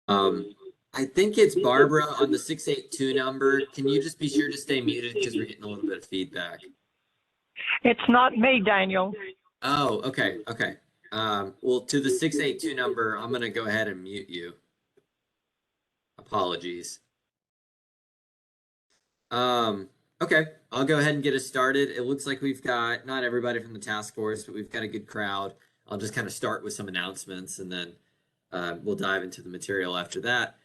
Um, I think it's Barbara on the 682 number. Can you just be sure to stay muted because we're getting a little bit of feedback? It's not me, Daniel. Oh, okay, okay. Well, to the 682 number, I'm gonna go ahead and mute you. Apologies. Okay, I'll go ahead and get us started. It looks like we've got not everybody from the task force, but we've got a good crowd. I'll just kind of start with some announcements and then we'll dive into the material after that.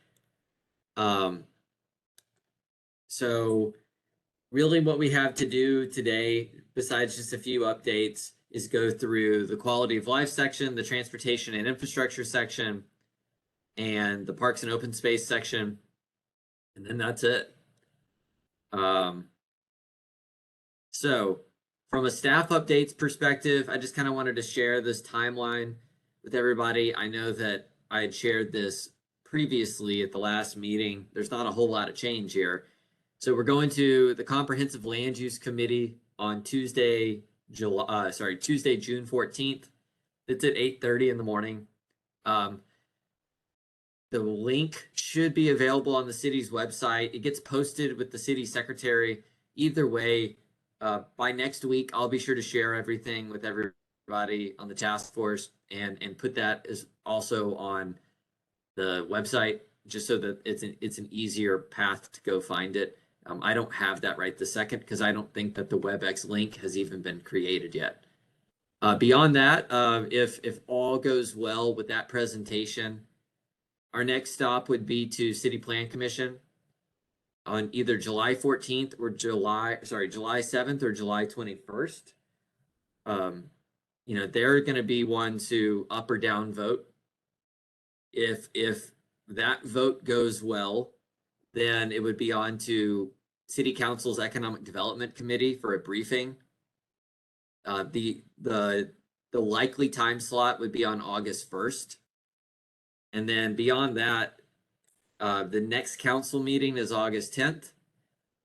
So really what we have to do today, besides just a few updates, is go through the quality of life section, the transportation and infrastructure section, and the parks and open space section, and then that's it. So from a staff updates perspective, I just kind of wanted to share this timeline with everybody. I know that I had shared this previously at the last meeting. There's not a whole lot of change here. So we're going to the Comprehensive Land Use Committee on Tuesday, June 14th. It's at 8:30 in the morning. The link should be available on the city's website. It gets posted with the city secretary. Either way, by next week, I'll be sure to share everything with everybody on the task force and put that as also on the website, just so that it's an easier path to go find it. I don't have that right this second because I don't think that the WebEx link has even been created yet. Beyond that, if all goes well with that presentation, our next stop would be to City Plan Commission on either July 14th or July 7th or July 21st. They're going to be one to up or down vote. If that vote goes well, then it would be on to City Council's Economic Development Committee for a briefing. The likely time slot would be on August 1st. And then beyond that, the next council meeting is August 10th.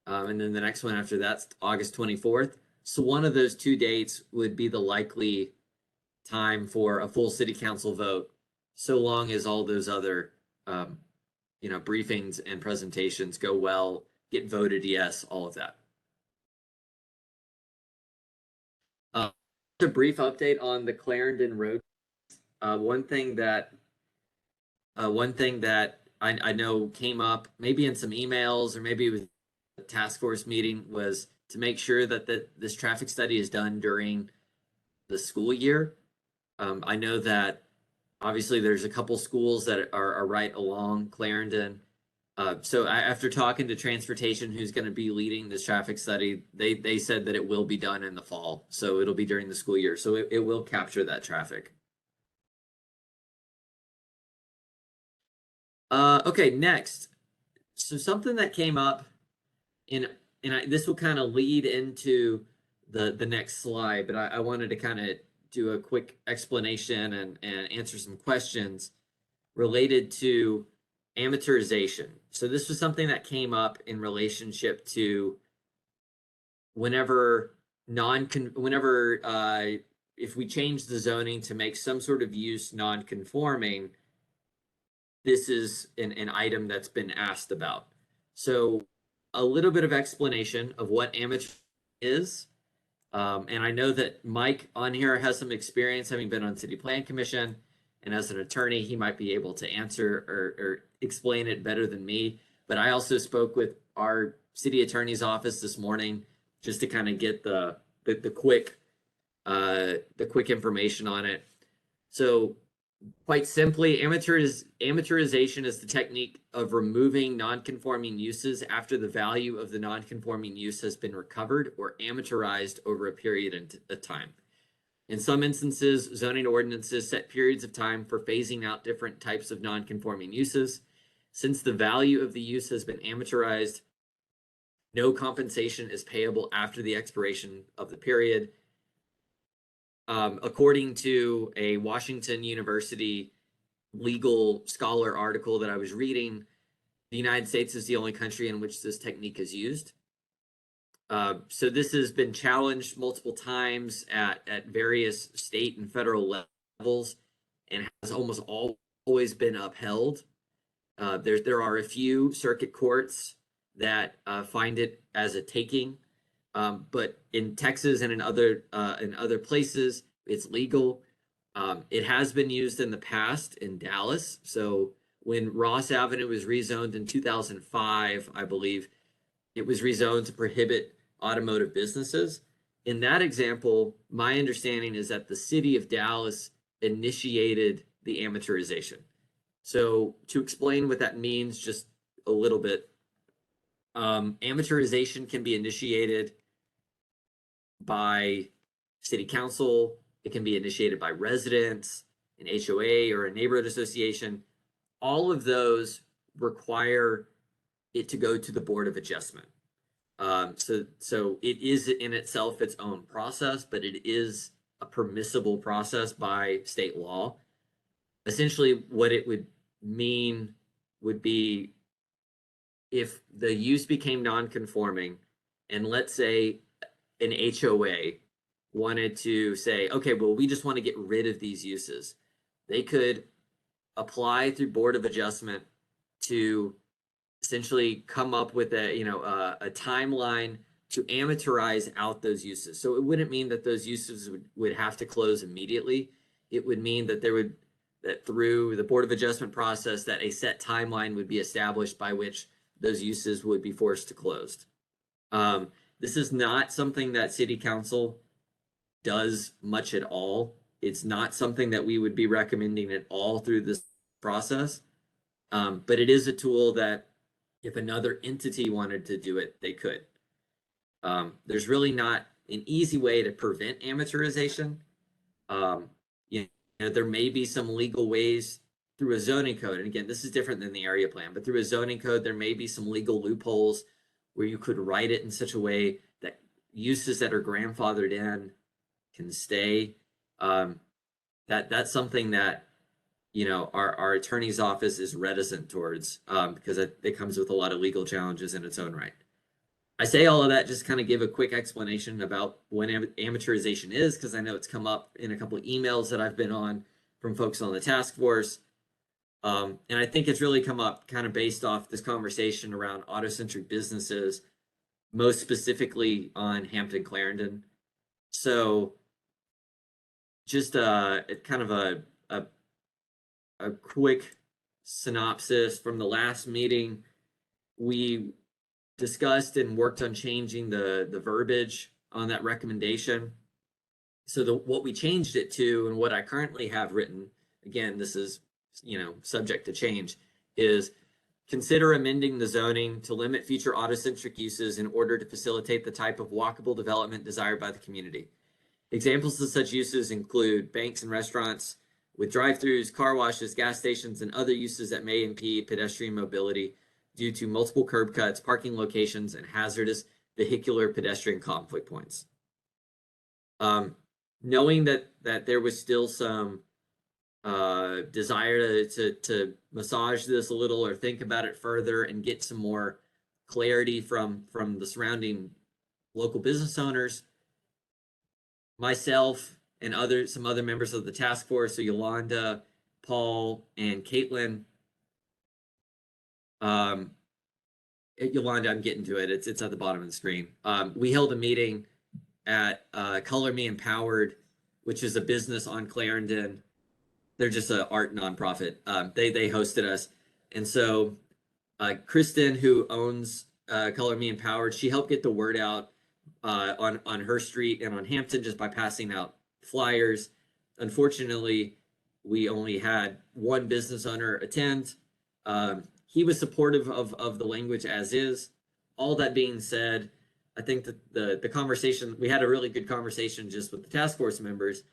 And then the next one after that's August 24th. So one of those two dates would be the likely time for a full city council vote, so long as all those other briefings and presentations go well, get voted yes, all of that. A brief update on the Clarendon Road. One thing that I know came up maybe in some emails or maybe it was a task force meeting was to make sure that this traffic study is done during the school year. I know that obviously there's a couple schools that are right along Clarendon. So after talking to transportation, who's going to be leading this traffic study, they said that it will be done in the fall. So it'll be during the school year. So it will capture that traffic. Okay, next. So something that came up this will kind of lead into the next slide, but I wanted to kind of do a quick explanation and answer some questions related to amateurization. So this was something that came up in relationship to whenever if we change the zoning to make some sort of use non-conforming, this is an item that's been asked about. So a little bit of explanation of what amateur is. And I know that Mike on here has some experience having been on City Plan Commission, and as an attorney, he might be able to answer or explain it better than me. But I also spoke with our city attorney's office this morning just to kind of get the quick information on it. So quite simply, amateurization is the technique of removing non-conforming uses after the value of the non-conforming use has been recovered or amateurized over a period of time. In some instances, zoning ordinances set periods of time for phasing out different types of non-conforming uses. Since the value of the use has been amateurized, no compensation is payable after the expiration of the period. According to a Washington University legal scholar article that I was reading, the United States is the only country in which this technique is used. So this has been challenged multiple times at various state and federal levels and has almost always been upheld. There are a few circuit courts that find it as a taking, but in Texas and in other places, it's legal. It has been used in the past in Dallas. So when Ross Avenue was rezoned in 2005, I believe, it was rezoned to prohibit automotive businesses. In that example, my understanding is that the city of Dallas initiated the amateurization. So to explain what that means just a little bit, amateurization can be initiated by city council. It can be initiated by residents, an HOA or a neighborhood association. All of those require it to go to the Board of Adjustment. So it is in itself its own process, but it is a permissible process by state law. Essentially, what it would mean would be if the use became non-conforming, and let's say an HOA wanted to say, okay, well, we just want to get rid of these uses. They could apply through Board of Adjustment to essentially come up with a timeline to amateurize out those uses. So it wouldn't mean that those uses would have to close immediately. It would mean that that through the Board of Adjustment process, that a set timeline would be established by which those uses would be forced to close. This is not something that City Council does much at all. It's not something that we would be recommending at all through this process. But it is a tool that if another entity wanted to do it, they could. There's really not an easy way to prevent amateurization. There may be some legal ways through a zoning code. And again, this is different than the area plan, but through a zoning code, there may be some legal loopholes where you could write it in such a way that uses that are grandfathered in can stay. That's something that our attorney's office is reticent towards because it comes with a lot of legal challenges in its own right. I say all of that just kind of give a quick explanation about when amateurization is, because I know it's come up in a couple of emails that I've been on from folks on the task force. And I think it's really come up kind of based off this conversation around auto-centric businesses, most specifically on Hampton Clarendon. So just kind of a quick synopsis from the last meeting. We discussed and worked on changing the verbiage on that recommendation. So what we changed it to, and what I currently have written, again, this is subject to change, is consider amending the zoning to limit future auto-centric uses in order to facilitate the type of walkable development desired by the community. Examples of such uses include banks and restaurants with drive-throughs, car washes, gas stations, and other uses that may impede pedestrian mobility due to multiple curb cuts, parking locations, and hazardous vehicular pedestrian conflict points. Knowing that there was still some desire to massage this a little or think about it further and get some more clarity from the surrounding local business owners, myself and some other members of the task force, so Yolanda, Paul, and Caitlin. Yolanda, I'm getting to it. It's at the bottom of the screen. We held a meeting at Color Me Empowered, which is a business on Clarendon. They're just an art nonprofit. They hosted us. And so Kristen, who owns Color Me Empowered, she helped get the word out on her street and on Hampton just by passing out flyers. Unfortunately, we only had one business owner attend. He was supportive of the language as is. All that being said, I think that the conversation, we had a really good conversation just with the task force members.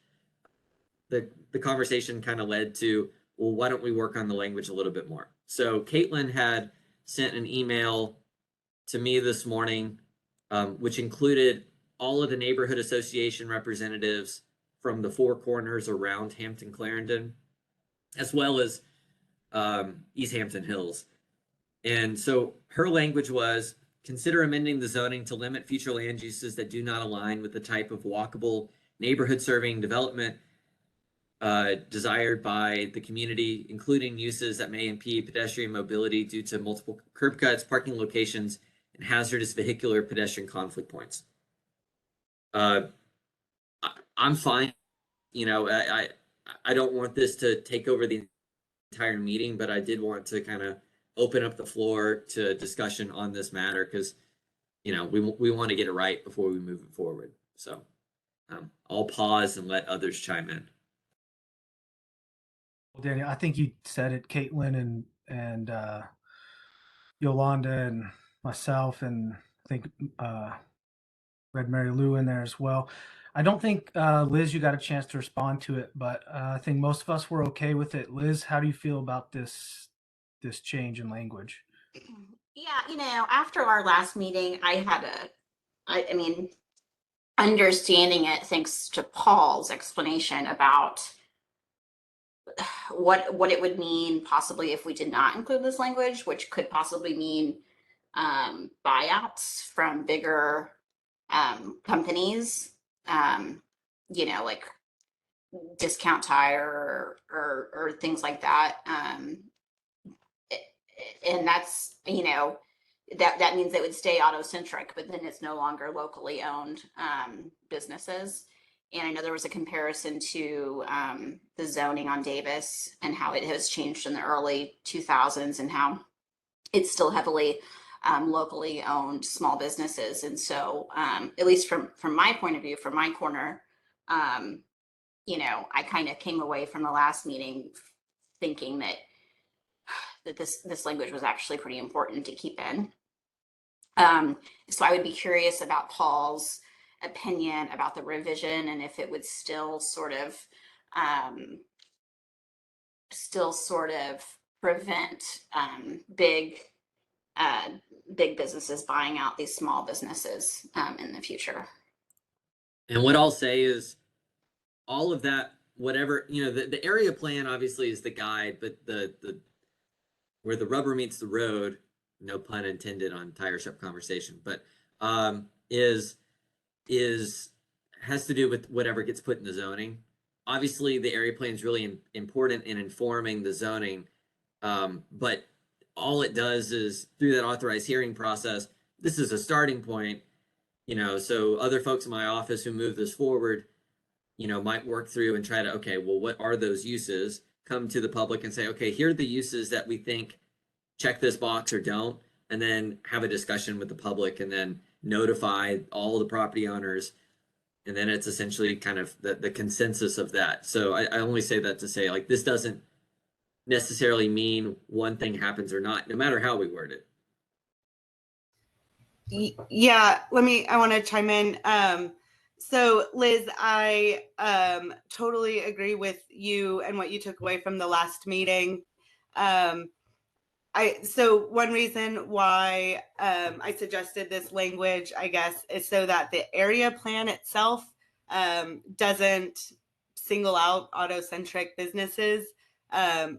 The conversation kind of led to, well, why don't we work on the language a little bit more? So Caitlin had sent an email to me this morning, which included all of the neighborhood association representatives from the four corners around Hampton Clarendon, as well as East Hampton Hills. And so her language was, consider amending the zoning to limit future land uses that do not align with the type of walkable neighborhood serving development desired by the community, including uses that may impede pedestrian mobility due to multiple curb cuts, parking locations, and hazardous vehicular pedestrian conflict points. I'm fine. You know, I don't want this to take over the entire meeting, but I did want to kind of open up the floor to discussion on this matter because, you know, we want to get it right before we move it forward. So I'll pause and let others chime in. Well, Daniel, I think you said it, Caitlin and Yolanda and myself, and I think Red Mary Lou in there as well. I don't think, Liz, you got a chance to respond to it, but I think most of us were okay with it. Liz, how do you feel about this change in language? Yeah, you know, after our last meeting, I mean, understanding it thanks to Paul's explanation about what it would mean possibly if we did not include this language, which could possibly mean buyouts from bigger companies, you know, like Discount Tire or things like that. And that's, you know, that means they would stay auto-centric, but then it's no longer locally owned businesses. And I know there was a comparison to the zoning on Davis and how it has changed in the early 2000s and how it's still heavily locally owned small businesses. And so at least from my point of view, from my corner, you know, I kind of came away from the last meeting thinking that this language was actually pretty important to keep in. So I would be curious about Paul's opinion about the revision and if it would still sort of prevent big businesses buying out these small businesses in the future. And what I'll say is all of that, whatever, you know, the area plan obviously is the guide, but the where the rubber meets the road, no pun intended on tire shop conversation, but has to do with whatever gets put in the zoning. Obviously, the area plan is really important in informing the zoning, but all it does is through that authorized hearing process, this is a starting point, you know, so other folks in my office who move this forward, you know, might work through and try to, okay, well, what are those uses? Come to the public and say, okay, here are the uses that we think check this box or don't, and then have a discussion with the public and then notify all the property owners. And then it's essentially kind of the consensus of that. So I only say that to say, like, this doesn't necessarily mean one thing happens or not, no matter how we word it. Yeah, I want to chime in. So Liz, I totally agree with you and what you took away from the last meeting. So one reason why I suggested this language, I guess, is so that the area plan itself doesn't single out auto-centric businesses,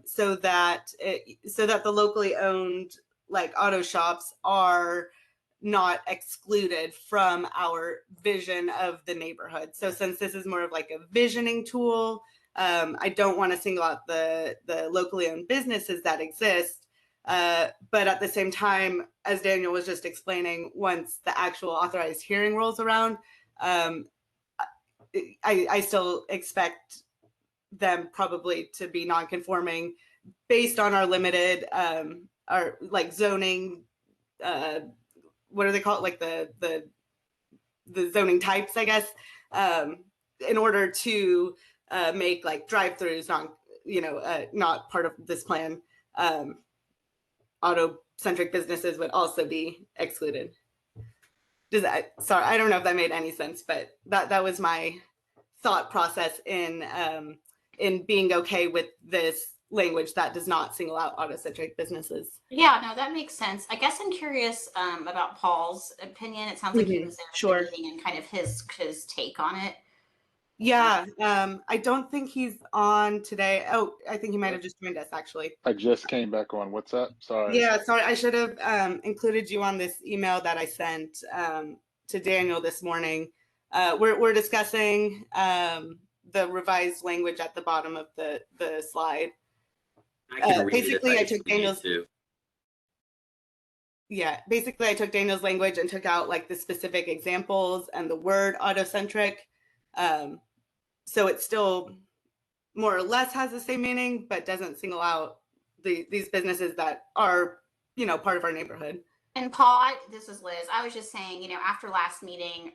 so that the locally owned like auto shops are not excluded from our vision of the neighborhood. So since this is more of like a visioning tool, I don't want to single out the locally owned businesses that exist. But at the same time, as Daniel was just explaining, once the actual authorized hearing rolls around, I still expect them probably to be non-conforming based on our limited, our like zoning, what do they call it? Like the zoning types, I guess, in order to make like drive-throughs not part of this plan. Auto-centric businesses would also be excluded. Sorry, I don't know if that made any sense, but that was my thought process in being okay with this language that does not single out auto-centric businesses. Yeah, no, that makes sense. I guess I'm curious about Paul's opinion. It sounds like he was there at the meeting and kind of his take on it. Yeah, I don't think he's on today. Oh, I think he might have just joined us, actually. I just came back on. What's up? Sorry. Yeah, sorry. I should have included you on this email that I sent to Daniel this morning. We're discussing the revised language at the bottom of the slide. I can read Basically, it I if took we need Daniel's. to. Yeah, basically I took Daniel's language and took out like the specific examples and the word autocentric. So it still more or less has the same meaning, but doesn't single out these businesses that are, you know, part of our neighborhood. And Paul, this is Liz. I was just saying, you know, after last meeting,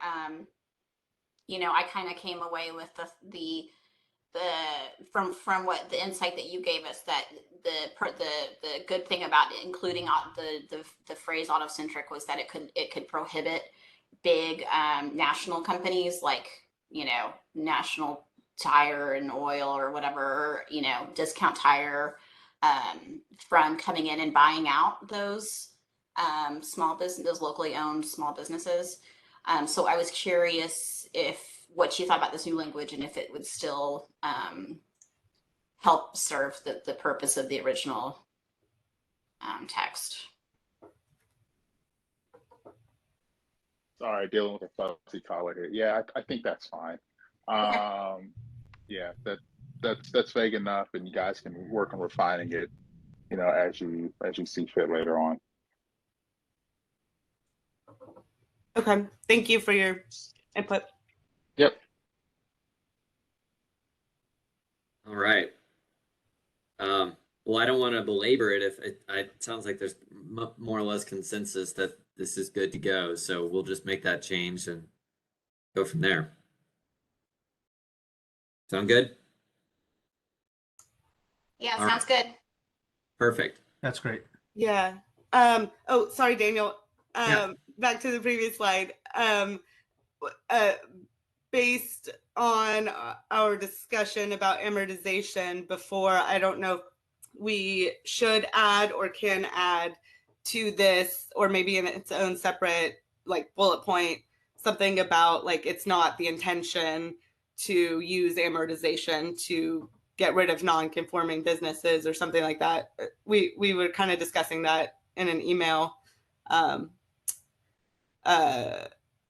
you know, I kind of came away with the from what the insight that you gave us, that the good thing about including the phrase autocentric was that it could prohibit big national companies like, you know, National Tire and Oil or whatever, you know, Discount Tire, from coming in and buying out those those locally owned small businesses. So I was curious what you thought about this new language and if it would still help serve the purpose of the original text. Sorry, dealing with a fuzzy color here. Yeah, I think that's fine. Yeah, that's vague enough, and you guys can work on refining it, you know, as you see fit later on. Okay, thank you for your input. Yep. All right. Well, I don't want to belabor it if it sounds like there's more or less consensus that this is good to go. So we'll just make that change and go from there. Sound good? Yeah, All sounds good. Perfect. That's great. Yeah. Oh, sorry, Daniel. Yeah. Back to the previous slide. Based on our discussion about amortization before, I don't know if we should add or can add to this, or maybe in its own separate like bullet point, something about like it's not the intention to use amortization to get rid of non-conforming businesses or something like that. We were kind of discussing that in an email.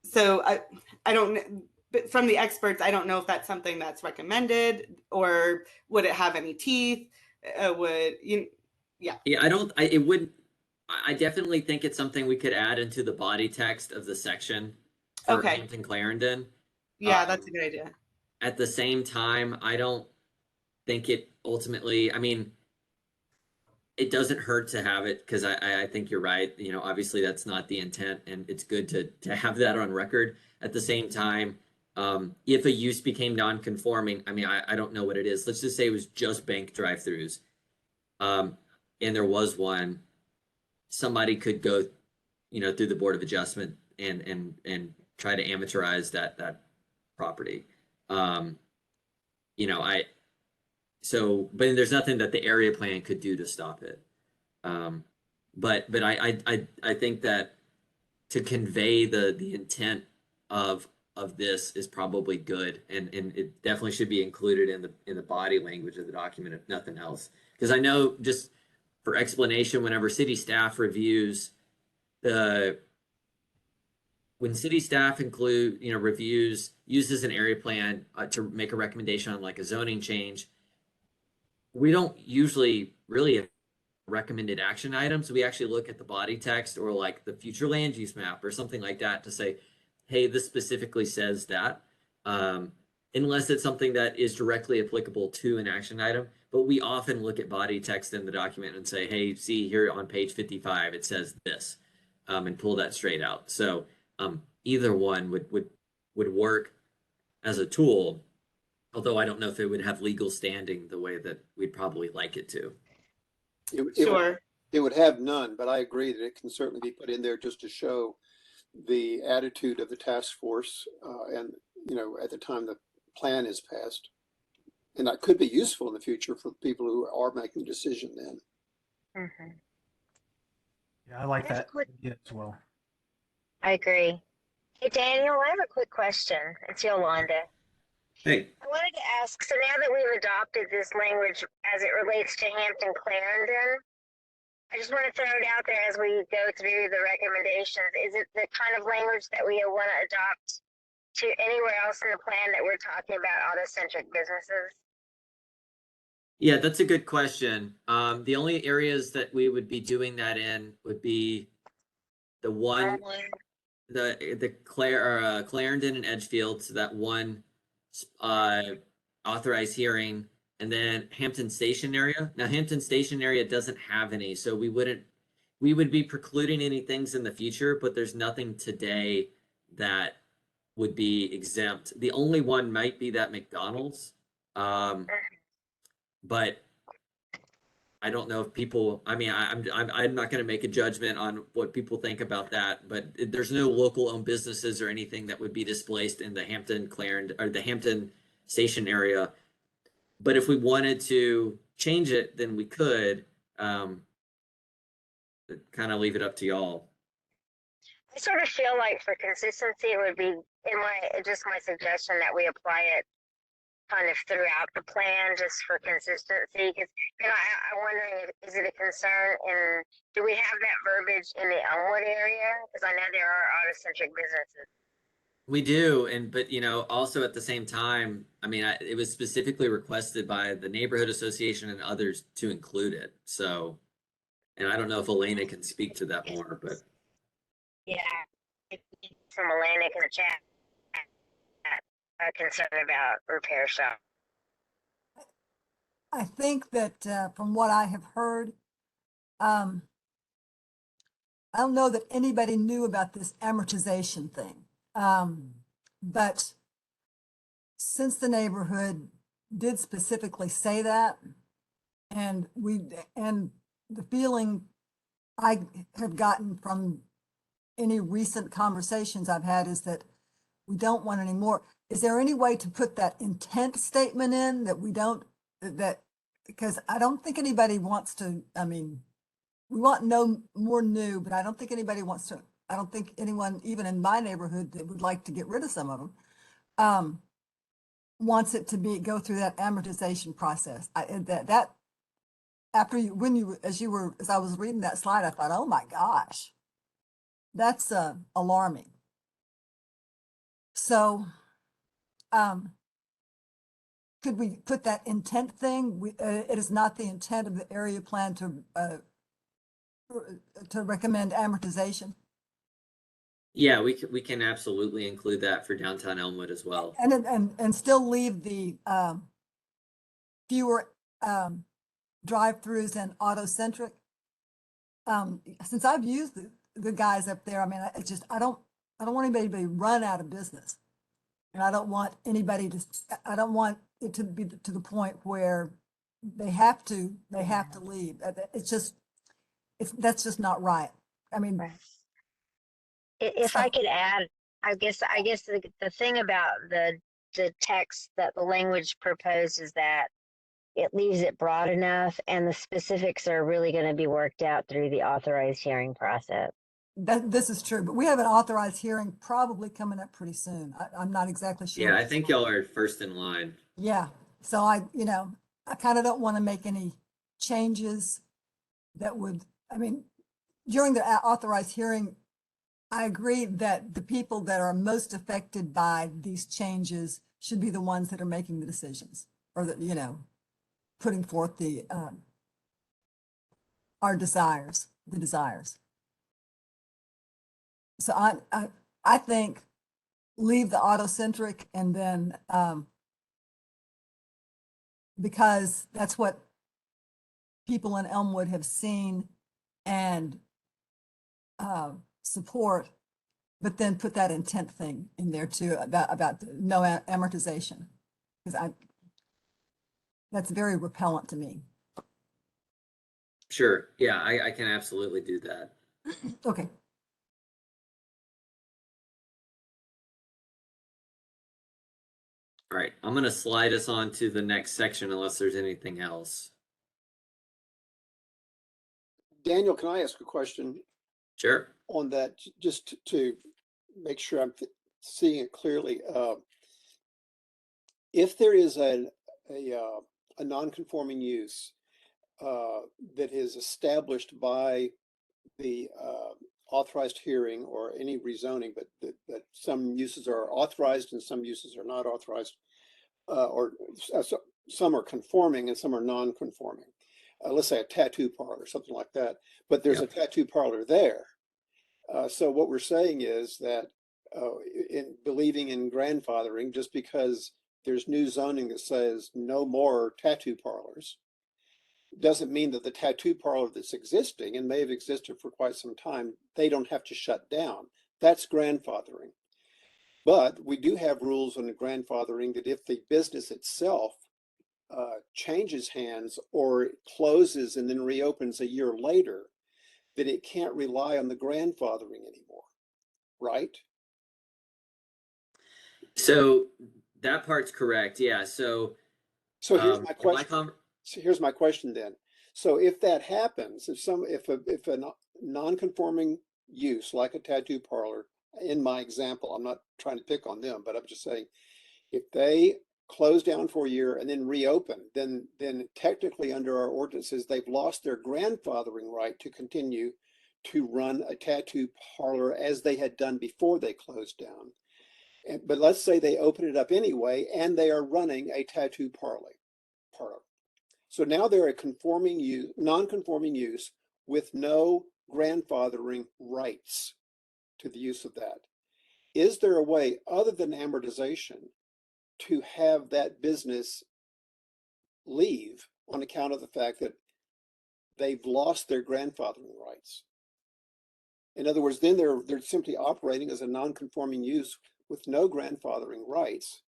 So I don't, but from the experts, I don't know if that's something that's recommended, or would it have any teeth? Yeah. Yeah, I definitely think it's something we could add into the body text of the section for Okay. Hampton Clarendon. Yeah, that's a good idea. At the same time, I don't think it ultimately, I mean, it doesn't hurt to have it, because I think you're right. You know, obviously that's not the intent, and it's good to have that on record. At the same time, if a use became non-conforming, I mean, I don't know what it is. Let's just say it was just bank drive-throughs, and there was one. Somebody could go, you know, through the Board of Adjustment and try to amateurize that property. You know, but there's nothing that the area plan could do to stop it. But I think that to convey the intent of this is probably good, and it definitely should be included in the body language of the document, if nothing else. Because I know, just for explanation, whenever city staff reviews when city staff uses an area plan to make a recommendation on like a zoning change, we don't usually really have recommended action items. We actually look at the body text or like the future land use map or something like that to say, hey, this specifically says that, unless it's something that is directly applicable to an action item. But we often look at body text in the document and say, hey, see here on page 55, it says this, and pull that straight out. So either one would work as a tool, although I don't know if it would have legal standing the way that we'd probably like it to. Sure. It would have none, but I agree that it can certainly be put in there just to show the attitude of the task force, and, you know, at the time the plan is passed. And that could be useful in the future for people who are making a decision then. Mm-hmm. Yeah, I like I have that a quick- idea as well. I agree. Hey, Daniel, I have a quick question. It's Yolanda. Hey, I wanted to ask, so now that we've adopted this language as it relates to Hampton Clarendon, I just want to throw it out there as we go through the recommendations. Is it the kind of language that we want to adopt to anywhere else in the plan that we're talking about auto-centric businesses? Yeah, that's a good question. The only areas that we would be doing that in would be the one, Clarendon and Edgefield, so that one authorized hearing, and then Hampton Station area. Now, Hampton Station area doesn't have any, so we would be precluding any things in the future, but there's nothing today that would be exempt. The only one might be that McDonald's, but I don't know if people. I mean, I'm not going to make a judgment on what people think about that, but there's no local owned businesses or anything that would be displaced in the Hampton Clarendon or the Hampton Station area. But if we wanted to change it, then we could. Kind of leave it up to y'all. I sort of feel like for consistency, it would be my suggestion that we apply it kind of throughout the plan just for consistency. Because I'm wondering, is it a concern and do we have that verbiage in the Elmwood area? Because I know there are auto-centric businesses. We do, but also at the same time, I mean, it was specifically requested by the neighborhood association and others to include it. So, and I don't know if Elena can speak to that more, but Yeah, from Atlantic in the chat, concerned about repair shop. I think that from what I have heard, I don't know that anybody knew about this amortization thing. But since the neighborhood did specifically say that, and the feeling I have gotten from any recent conversations I've had is that we don't want any more. Is there any way to put that intent statement in that we don't, because I don't think anybody wants to, I mean, we want no more new, but I don't think anybody wants to, I don't think anyone, even in my neighborhood, that would like to get rid of some of them, wants it to go through that amortization process. After you, as I was reading that slide, I thought, oh my gosh, that's alarming. So, could we put that intent thing? It is not the intent of the area plan to recommend amortization. yeah, we can absolutely include that for downtown Elmwood as well. And still leave the fewer drive-throughs and auto-centric. Since I've used the guys up there, I mean, I don't want anybody to be run out of business. And I don't want anybody I don't want it to be to the point where they have to leave. That's just not right. I mean, If I could add, I guess the thing about the text, that the language proposed, is that it leaves it broad enough and the specifics are really going to be worked out through the authorized hearing process. this is true, but we have an authorized hearing probably coming up pretty soon. I'm not exactly sure. Yeah, I think y'all are first in line. Yeah. So I kind of don't want to make any changes that would, I mean, during the authorized hearing, I agree that the people that are most affected by these changes should be the ones that are making the decisions, or that, putting forth the desires. So I think leave the auto-centric, and then because that's what people in Elmwood have seen and support, but then put that intent thing in there too about no amortization, because that's very repellent to me. Sure. Yeah, I can absolutely do that. Okay. All right, I'm going to slide us on to the next section unless there's anything else. Daniel, can I ask a question? Sure. On that, just to make sure I'm seeing it clearly? If there is a non-conforming use that is established by the authorized hearing or any rezoning, but that some uses are authorized and some uses are not authorized, so some are conforming and some are non-conforming. Let's say a tattoo parlor, something like that, but there's a tattoo parlor there. So what we're saying is that in believing in grandfathering, just because there's new zoning that says no more tattoo parlors, doesn't mean that the tattoo parlor that's existing and may have existed for quite some time, they don't have to shut down. That's grandfathering. But we do have rules on the grandfathering that if the business itself changes hands or closes and then reopens a year later, that it can't rely on the grandfathering anymore, right? So that part's correct. Yeah. So here's my in question. So here's my question then. So if that happens, if a non-conforming use like a tattoo parlor, in my example, I'm not trying to pick on them, but I'm just saying, if they close down for a year and then reopen, then technically under our ordinances, they've lost their grandfathering right to continue to run a tattoo parlor as they had done before they closed down. But let's say they open it up anyway, and they are running a tattoo parlor. So now they're a conforming use, non-conforming use with no grandfathering rights to the use of that. Is there a way other than amortization to have that business leave on account of the fact that they've lost their grandfathering rights? In other words, then they're simply operating as a non-conforming use with no grandfathering rights,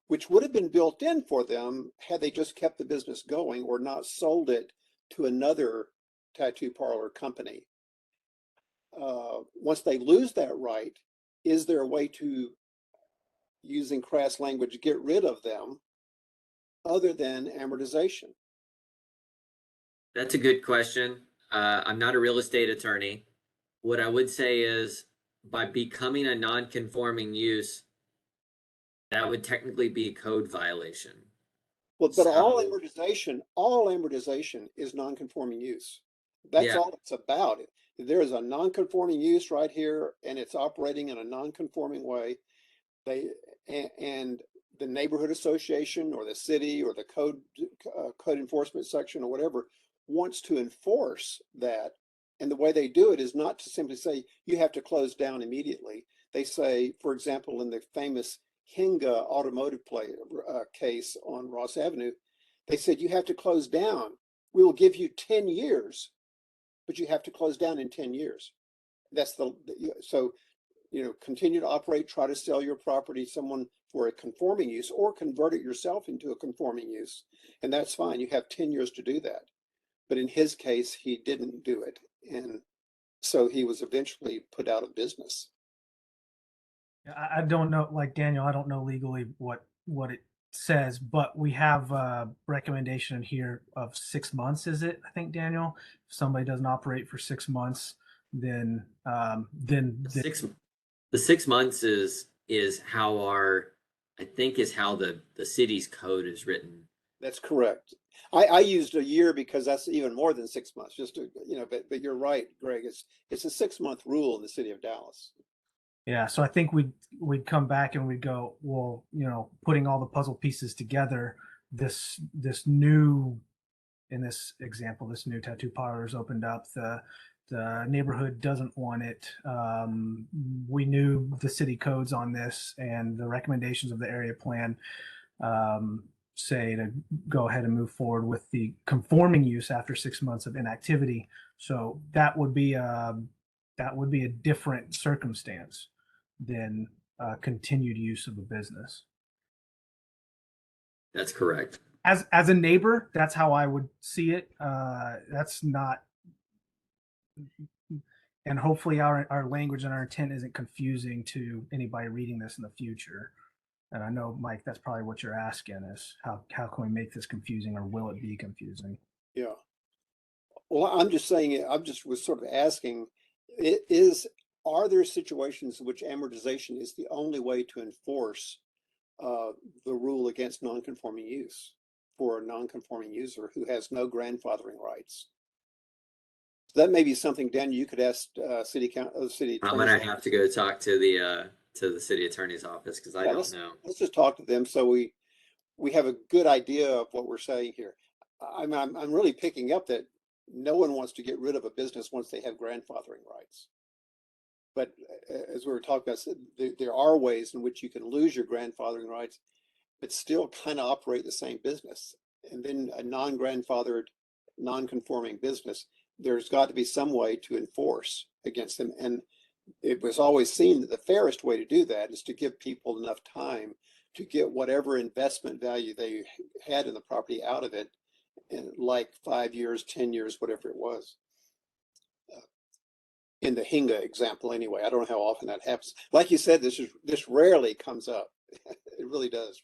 which would have been built in for them had they just kept the business going or not sold it to another tattoo parlor company. Once they lose that right, is there a way to, using crass language, get rid of them other than amortization? that's a good question. I'm not a real estate attorney. What I would say is by becoming a non-conforming use, that would technically be a code violation. Well, but all So, amortization is non-conforming use. That's yeah, all it's about. There is a non-conforming use right here, and it's operating in a non-conforming way. And the neighborhood association or the city or the code enforcement section or whatever wants to enforce that. And the way they do it is not to simply say you have to close down immediately. They say, for example, in the famous Hinga automotive case on Ross Avenue, they said you have to close down. We will give you 10 years, but you have to close down in 10 years. That's so, continue to operate, try to sell your property to someone for a conforming use or convert it yourself into a conforming use. And that's fine. You have 10 years to do that. But in his case, he didn't do it. And so he was eventually put out of business. I don't know, like Daniel, I don't know legally what it says, but we have a recommendation in here of 6 months, is it? I think, Daniel, if somebody doesn't operate for 6 months, then the 6 months is how how the city's code is written. That's correct. I used a year because that's even more than 6 months, just to, but you're right, Greg. It's a 6-month rule in the city of Dallas. yeah, so I think we'd come back and we'd go, well, putting all the puzzle pieces together, this new, in this example, this new tattoo parlor is opened up. The neighborhood doesn't want it. We knew the city codes on this and the recommendations of the area plan say to go ahead and move forward with the conforming use after 6 months of inactivity. So that would be a different circumstance than continued use of a business. That's correct. As a neighbor, that's how I would see it. That's not, and hopefully our language and our intent isn't confusing to anybody reading this in the future. And I know, Mike, that's probably what you're asking is how can we make this confusing, or will it be confusing? Yeah. Well, I'm just saying, was sort of asking, are there situations in which amortization is the only way to enforce the rule against non-conforming use for a non-conforming user who has no grandfathering rights? So that may be something, Dan, you could ask city I'm attorney's gonna office. have to go talk to the city attorney's office because I Yeah, don't know. let's just talk to them so we have a good idea of what we're saying here. I'm really picking up that no one wants to get rid of a business once they have grandfathering rights. But as we were talking about, there are ways in which you can lose your grandfathering rights, but still kind of operate the same business. And then a non-grandfathered, non-conforming business, there's got to be some way to enforce against them. And it was always seen that the fairest way to do that is to give people enough time to get whatever investment value they had in the property out of it, in like 5 years, 10 years, whatever it was. In the Hinga example, anyway, I don't know how often that happens. Like you said, this rarely comes up. It really does.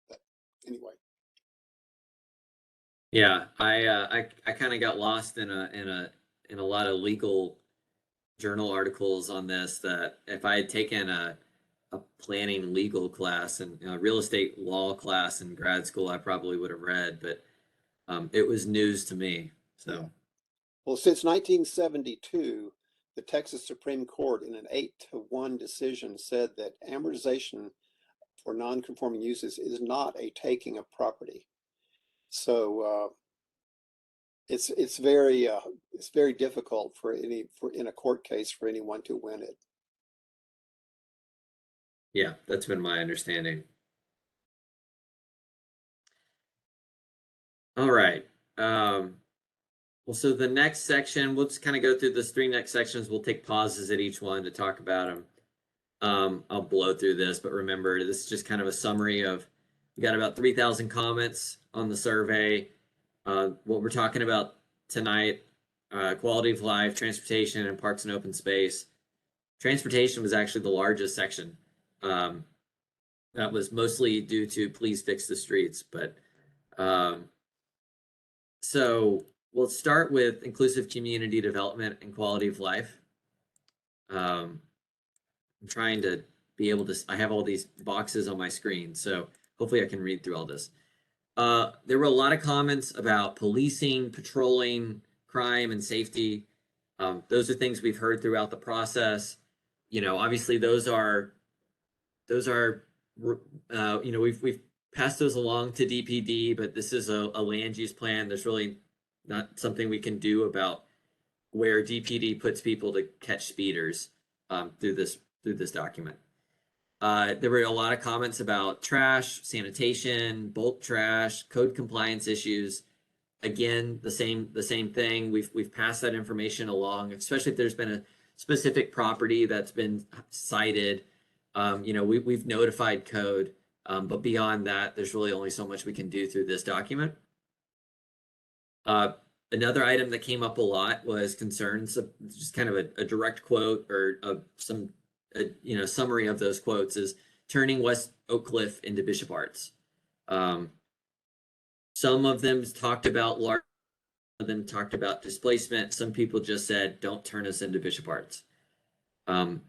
But anyway. Yeah, I kind of got lost in a lot of legal journal articles on this, that if I had taken a planning legal class and a real estate law class in grad school, I probably would have read, but it was news to me. So, Well, since 1972, the Texas Supreme Court in an 8-1 decision said that amortization for non-conforming uses is not a taking of property. So it's very difficult for in a court case for anyone to win it. yeah, that's been my understanding. All right. Well, so the next section, we'll just kind of go through those 3 next sections. We'll take pauses at each one to talk about them. I'll blow through this, but remember, this is just kind of a summary of, we got about 3,000 comments on the survey. What we're talking about tonight, quality of life, transportation, and parks and open space. Transportation was actually the largest section. That was mostly due to please fix the streets, but so we'll start with inclusive community development and quality of life. I'm trying to be able to, I have all these boxes on my screen, so hopefully I can read through all this. There were a lot of comments about policing, patrolling, crime, and safety. Those are things we've heard throughout the process. Obviously those are, we've passed those along to DPD, but this is a land use plan. There's really not something we can do about where DPD puts people to catch speeders through this document. There were a lot of comments about trash, sanitation, bulk trash, code compliance issues. Again, the same thing. We've passed that information along, especially if there's been a specific property that's been cited. We've notified code, but beyond that, there's really only so much we can do through this document. Another item that came up a lot was concerns, just kind of a direct quote or some summary of those quotes is turning West Oak Cliff into Bishop Arts. Some of them talked about large, some of them talked about displacement. Some people just said, don't turn us into Bishop Arts.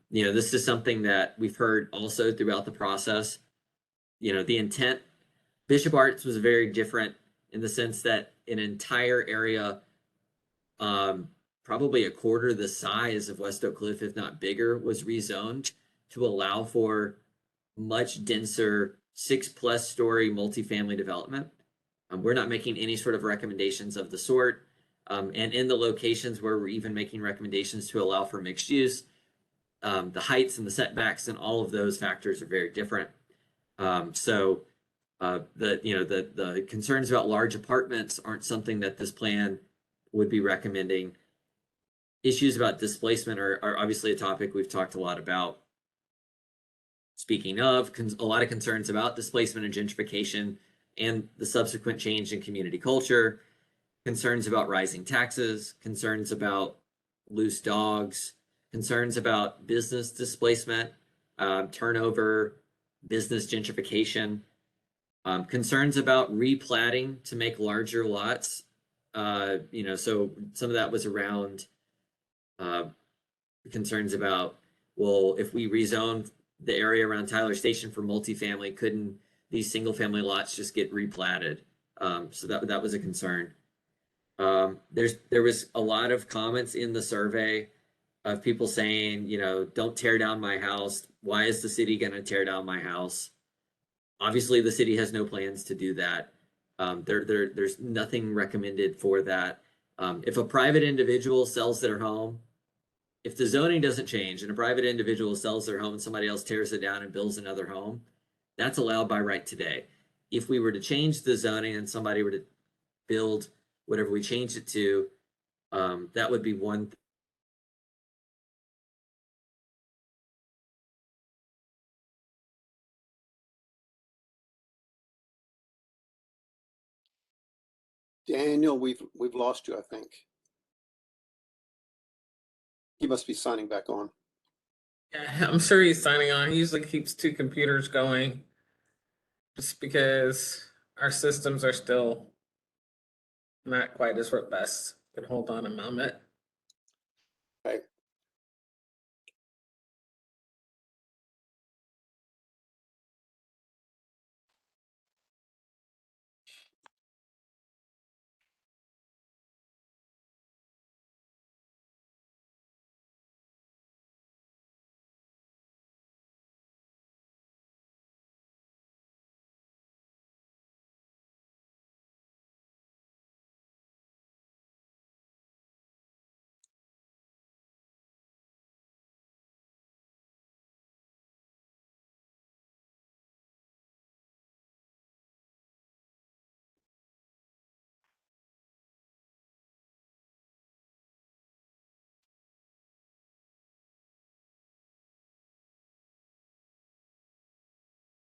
This is something that we've heard also throughout the process. The intent, Bishop Arts was very different in the sense that an entire area, probably a quarter the size of West Oak Cliff, if not bigger, was rezoned to allow for much denser 6+ story multifamily development. We're not making any sort of recommendations of the sort. And in the locations where we're even making recommendations to allow for mixed use, the heights and the setbacks and all of those factors are very different. The concerns about large apartments aren't something that this plan would be recommending. Issues about displacement are obviously a topic we've talked a lot about. Speaking of, a lot of concerns about displacement and gentrification and the subsequent change in community culture, concerns about rising taxes, concerns about loose dogs, concerns about business displacement, turnover, business gentrification, concerns about replatting to make larger lots. So some of that was around concerns about, well, if we rezone the area around Tyler Station for multifamily, couldn't these single family lots just get replatted? So that was a concern. There was a lot of comments in the survey of people saying, you know, don't tear down my house. Why is the city going to tear down my house? Obviously, the city has no plans to do that. There's nothing recommended for that. If a private individual sells their home, if the zoning doesn't change and a private individual sells their home and somebody else tears it down and builds another home, that's allowed by right today. If we were to change the zoning and somebody were to build whatever we changed it to, that would be one. Daniel, we've lost you, I think. He must be signing back on. Yeah, I'm sure he's signing on. He usually keeps two computers going just because our systems are still not quite as robust. But hold on a moment. Okay.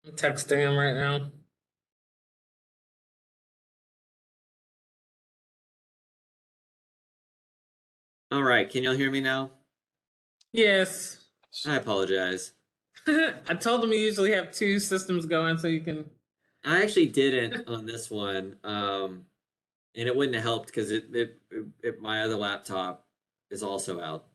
I'm texting him right now. All right, can y'all hear me now? Yes. I apologize. I told him you usually have two systems going so you can. I actually didn't on this one, and it wouldn't have helped because my other laptop is also out.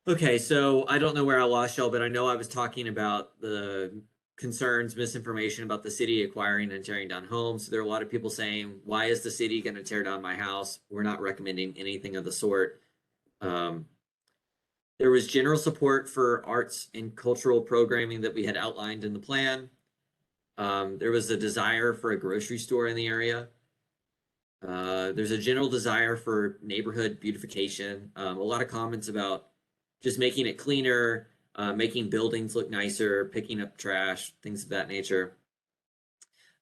Okay, so I don't know where I lost y'all, but I know I was talking about the concerns, misinformation about the city acquiring and tearing down homes. There are a lot of people saying, why is the city going to tear down my house? We're not recommending anything of the sort. There was general support for arts and cultural programming that we had outlined in the plan. There was a desire for a grocery store in the area. There's a general desire for neighborhood beautification. A lot of comments about just making it cleaner, making buildings look nicer, picking up trash, things of that nature.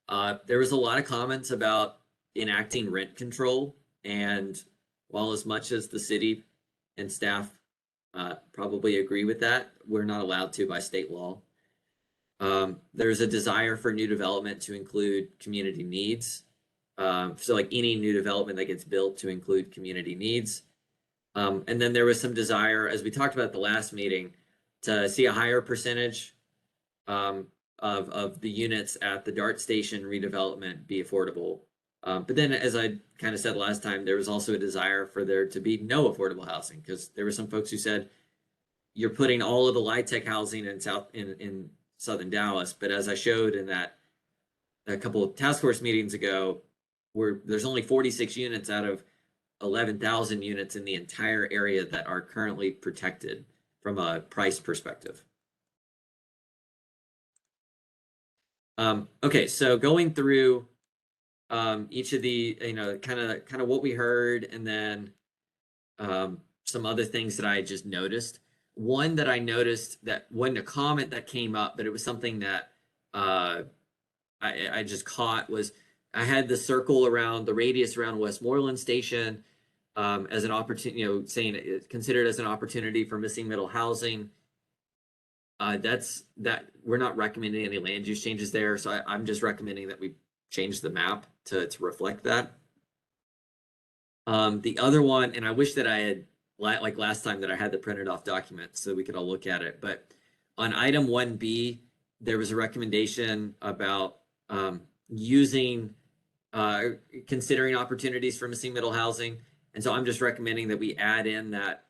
There was a lot of comments about enacting rent control. And while as much as the city and staff probably agree with that, we're not allowed to by state law. There's a desire for new development to include community needs. So like any new development that gets built to include community needs. And then there was some desire, as we talked about at the last meeting, to see a higher percentage of the units at the DART station redevelopment be affordable. But then, as I kind of said last time, there was also a desire for there to be no affordable housing, because there were some folks who said, you're putting all of the LIHTC housing in southern Dallas. But as I showed in that a couple of task force meetings ago, where there's only 46 units out of 11,000 units in the entire area that are currently protected from a price perspective. Okay, so going through each of the, kind of what we heard, and then some other things that I just noticed. One that I noticed that wasn't a comment that came up, but it was something that I just caught, was I had the circle around the radius around Westmoreland Station as an opportunity, saying it's considered as an opportunity for missing middle housing. That we're not recommending any land use changes there. So I'm just recommending that we change the map to reflect that. The other one, and I wish that I had, like last time, that I had the printed off document so we could all look at it. But on item 1B, there was a recommendation about considering opportunities for missing middle housing. And so I'm just recommending that we add in that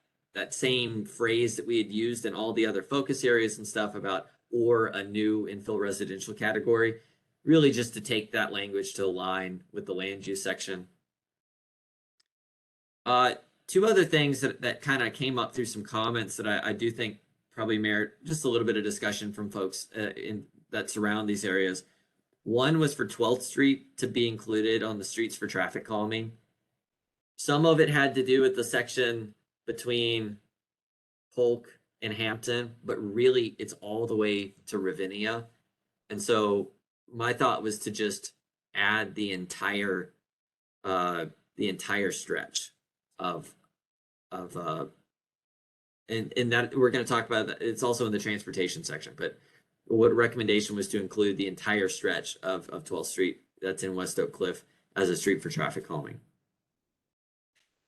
same phrase that we had used in all the other focus areas and stuff about, or a new infill residential category, really just to take that language to align with the land use section. Two other things that kind of came up through some comments that I do think probably merit just a little bit of discussion from folks that surround these areas. One was for 12th Street to be included on the streets for traffic calming. Some of it had to do with the section between Polk and Hampton, but really it's all the way to Ravinia. And so my thought was to just add the entire stretch of and that we're going to talk about that. It's also in the transportation section, but what recommendation was to include the entire stretch of 12th Street that's in West Oak Cliff as a street for traffic calming.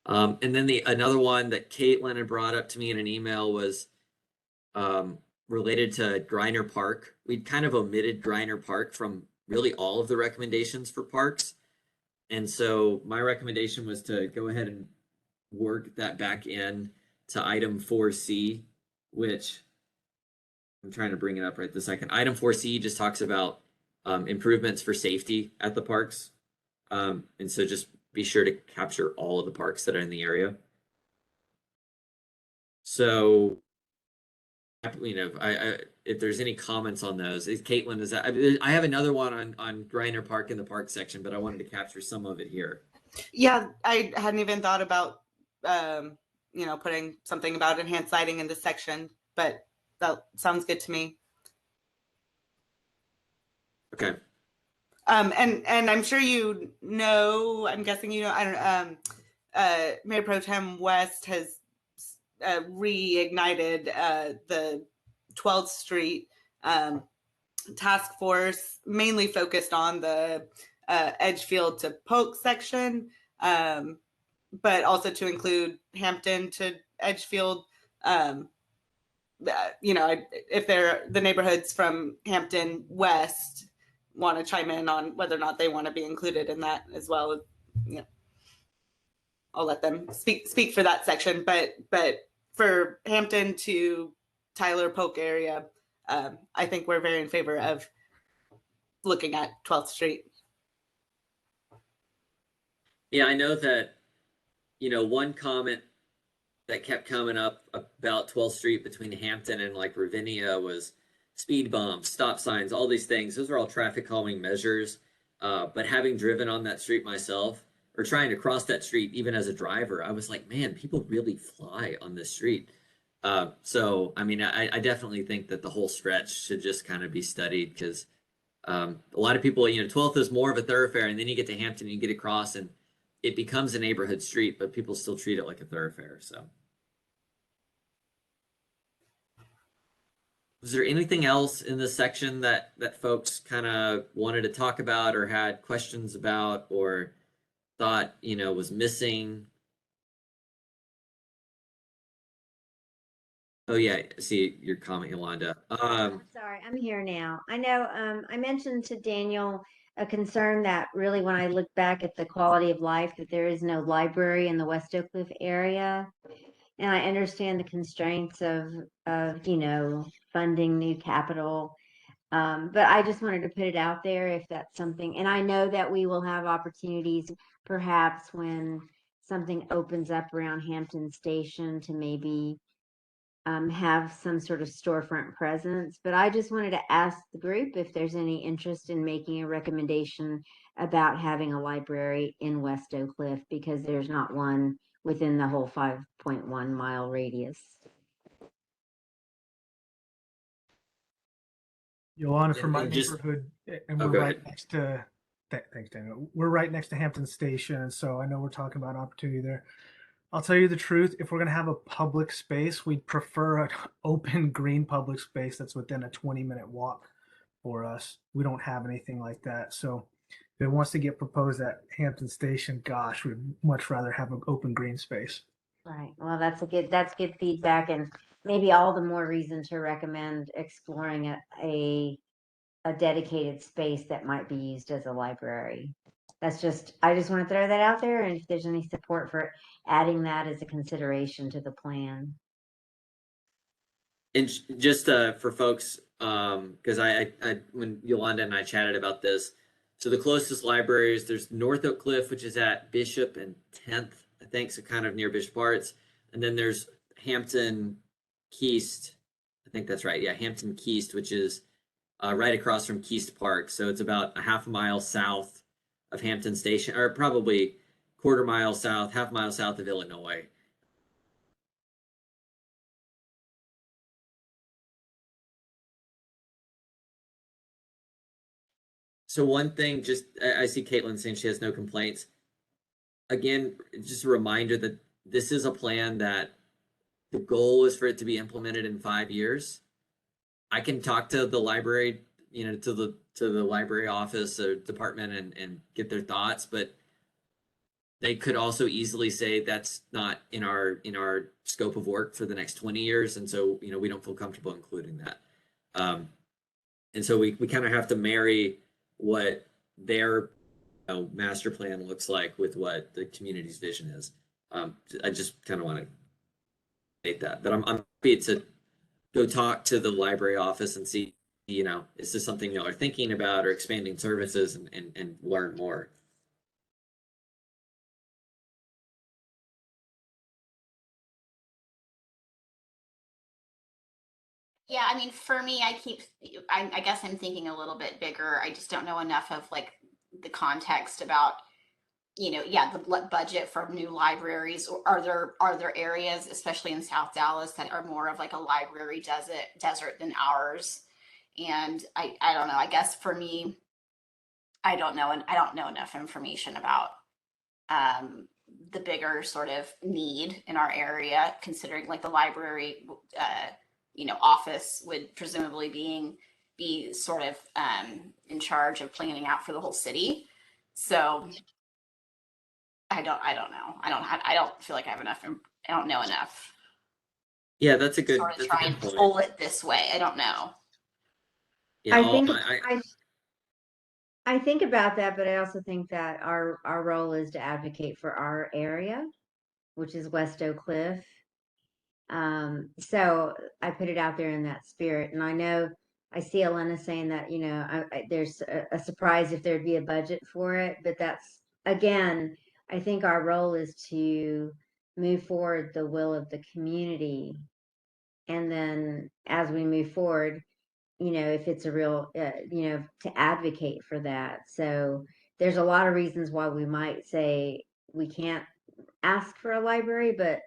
And then another one that Caitlin had brought up to me in an email was related to Griner Park. We'd kind of omitted Griner Park from really all of the recommendations for parks. And so my recommendation was to go ahead and work that back in to item 4C, which I'm trying to bring it up right this second. Item 4C just talks about improvements for safety at the parks. And so just be sure to capture all of the parks that are in the area. So, you know, if there's any comments on those, Caitlin, is that I have another one on Griner Park in the park section, but I wanted to capture some of it here. Yeah, I hadn't even thought about, you know, putting something about enhanced lighting in this section, but that sounds good to me. Okay. And I'm sure you know, I'm guessing you know, I don't Mayor Pro Tem West has reignited the 12th Street task force, mainly focused on the Edgefield to Polk section, but also to include Hampton to Edgefield. You know, if they're the neighborhoods from Hampton West want to chime in on whether or not they want to be included in that as well, you know, I'll let them speak for that section. But for Hampton to Tyler Polk area, I think we're very in favor of looking at 12th Street. Yeah, I know that, you know, one comment that kept coming up about 12th Street between Hampton and like Ravinia was speed bumps, stop signs, all these things. Those are all traffic calming measures. But having driven on that street myself or trying to cross that street, even as a driver, I was like, man, people really fly on this street. So, I mean, I definitely think that the whole stretch should just kind of be studied because a lot of people, you know, 12th is more of a thoroughfare, and then you get to Hampton and you get across and it becomes a neighborhood street, but people still treat it like a thoroughfare. So, was there anything else in this section that folks kind of wanted to talk about or had questions about or thought, you know, was missing? Oh yeah, I see your comment, Yolanda. Sorry, I'm here now. I know I mentioned to Daniel a concern that really when I look back at the quality of life, that there is no library in the West Oak Cliff area. And I understand the constraints of you know, funding new capital. But I just wanted to put it out there if that's something, and I know that we will have opportunities perhaps when something opens up around Hampton Station to maybe have some sort of storefront presence. But I just wanted to ask the group if there's any interest in making a recommendation about having a library in West Oak Cliff, because there's not one within the whole 5.1 mile radius. Yolanda, from my And just- neighborhood, and Oh, we're go right ahead. next to, thanks, Daniel. We're right next to Hampton Station, so I know we're talking about opportunity there. I'll tell you the truth, if we're going to have a public space, we'd prefer an open green public space that's within a 20-minute walk for us. We don't have anything like that. So if it wants to get proposed at Hampton Station, gosh, we'd much rather have an open green space. Right. Well, that's good feedback, and maybe all the more reason to recommend exploring a dedicated space that might be used as a library. I just want to throw that out there, and if there's any support for adding that as a consideration to the plan. And just for folks, because I when Yolanda and I chatted about this, so the closest libraries, there's North Oak Cliff, which is at Bishop and 10th I think, so kind of near Bishop Arts. And then there's Hampton Keast. I think that's right. Yeah, Hampton Keast, which is right across from Keast Park. So it's about a half a mile south of Hampton Station, or probably quarter mile south, half mile south of Illinois. So one thing, just I see Caitlin saying she has no complaints. Again, just a reminder that this is a plan that the goal is for it to be implemented in 5 years. I can talk to the library, to the library office or department and get their thoughts, but they could also easily say that's not in our scope of work for the next 20 years, and so we don't feel comfortable including that. And so we kind of have to marry what their master plan looks like with what the community's vision is. I just kind of want to state that, but I'm happy to go talk to the library office and see, is this something y'all are thinking about, or expanding services and learn more. Yeah, I mean, for me, I guess I'm thinking a little bit bigger. I just don't know enough of like the context about, the budget for new libraries. Or are there areas, especially in South Dallas, that are more of like a library desert than ours? And I don't know. I guess for me, I don't know, and I don't know enough information about the bigger sort of need in our area, considering like the library office would presumably be sort of in charge of planning out for the whole city. So I don't know. I don't feel like I have enough. I don't know enough. Yeah, that's a good. Sort of That's try a and good point. pull it this way. I don't know. Yeah, I think about that, but I also think that our role is to advocate for our area, which is West Oak Cliff. So I put it out there in that spirit, and I know I see Elena saying that there's a surprise if there'd be a budget for it, but that's, again, I think our role is to move forward the will of the community, and then as we move forward, if it's a real, to advocate for that. So there's a lot of reasons why we might say we can't ask for a library, but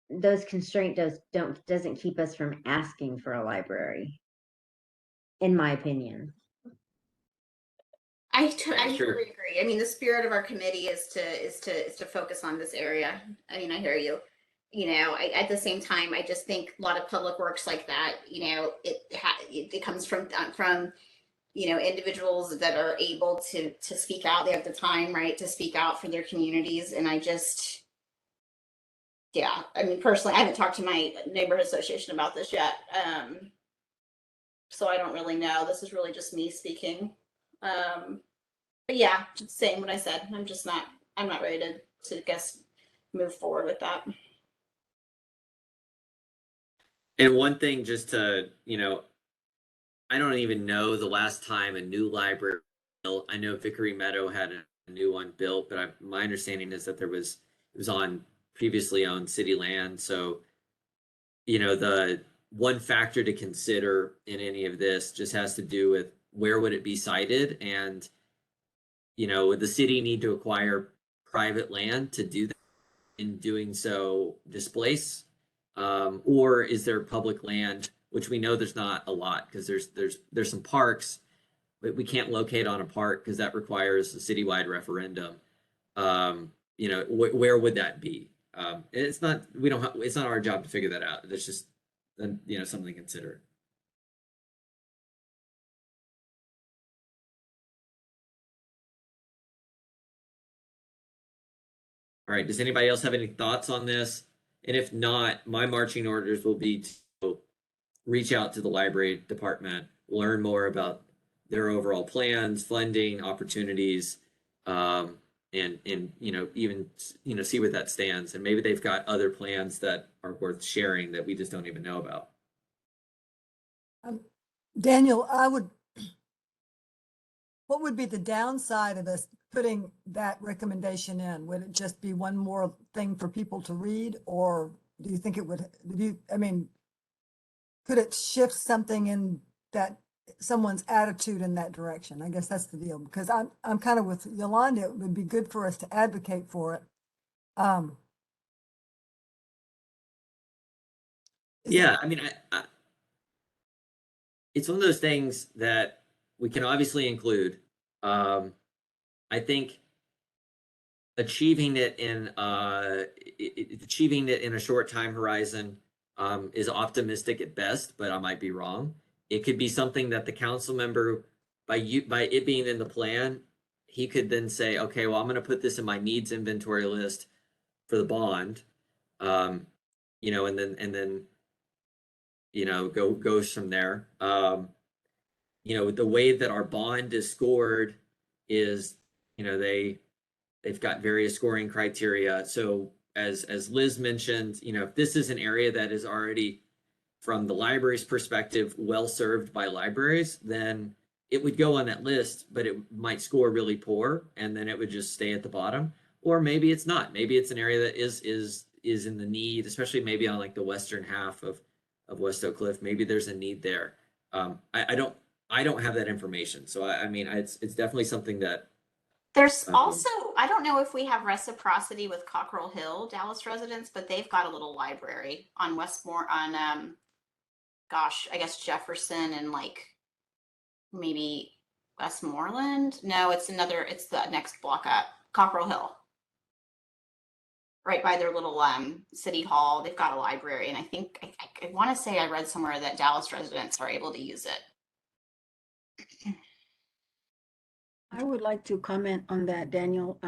those constraints doesn't keep us from asking for a library, in my opinion. I totally agree. I mean, the spirit of our committee is to focus on this area. I mean, I hear you. At the same time, I just think a lot of public works like that, it comes from individuals that are able to speak out. They have the time, right, to speak out for their communities. And I mean, personally, I haven't talked to my neighborhood association about this yet. So I don't really know. This is really just me speaking. But yeah, saying what I said, I'm not ready to move forward with that. And one thing, just to, I don't even know the last time a new library built. I know Vickery Meadow had a new one built, but my understanding is that it was on previously owned city land. So, the one factor to consider in any of this just has to do with where would it be sited, and would the city need to acquire private land to do that? In doing so, displace, or is there public land, which we know there's not a lot, because there's some parks, but we can't locate on a park because that requires a citywide referendum. Where would that be? It's not it's not our job to figure that out. It's just something to consider. All right, does anybody else have any thoughts on this? And if not, my marching orders will be to reach out to the library department, learn more about their overall plans, funding, opportunities, and even see where that stands. And maybe they've got other plans that are worth sharing that we just don't even know about. Daniel, what would be the downside of us putting that recommendation in? Would it just be one more thing for people to read, or do you think it would, I mean, could it shift something in that, someone's attitude in that direction? I guess that's the deal, because I'm kind of with Yolanda. It would be good for us to advocate for it. Yeah, I mean, it's one of those things that we can obviously include. I think achieving it in a short time horizon is optimistic at best, but I might be wrong. It could be something that the council member, by it being in the plan, he could then say, okay, well, I'm going to put this in my needs inventory list for the bond, you know, and then you know, goes from there. You know, the way that our bond is scored is, you know, they've got various scoring criteria. So as Liz mentioned, you know, if this is an area that is already, from the library's perspective, well served by libraries, then it would go on that list, but it might score really poor, and then it would just stay at the bottom. Or maybe it's not. Maybe it's an area that is in the need, especially maybe on like the western half of West Oak Cliff. Maybe there's a need there. I don't have that information, so I mean, it's definitely something that There's also, I don't know if we have reciprocity with Cockrell Hill, Dallas residents, but they've got a little library on Westmore, on gosh, I guess Jefferson and like maybe Westmoreland. No, it's the next block up, Cockrell Hill. Right by their little city hall, they've got a library, and I think I want to say I read somewhere that Dallas residents are able to use it. I would like to comment on that, Daniel.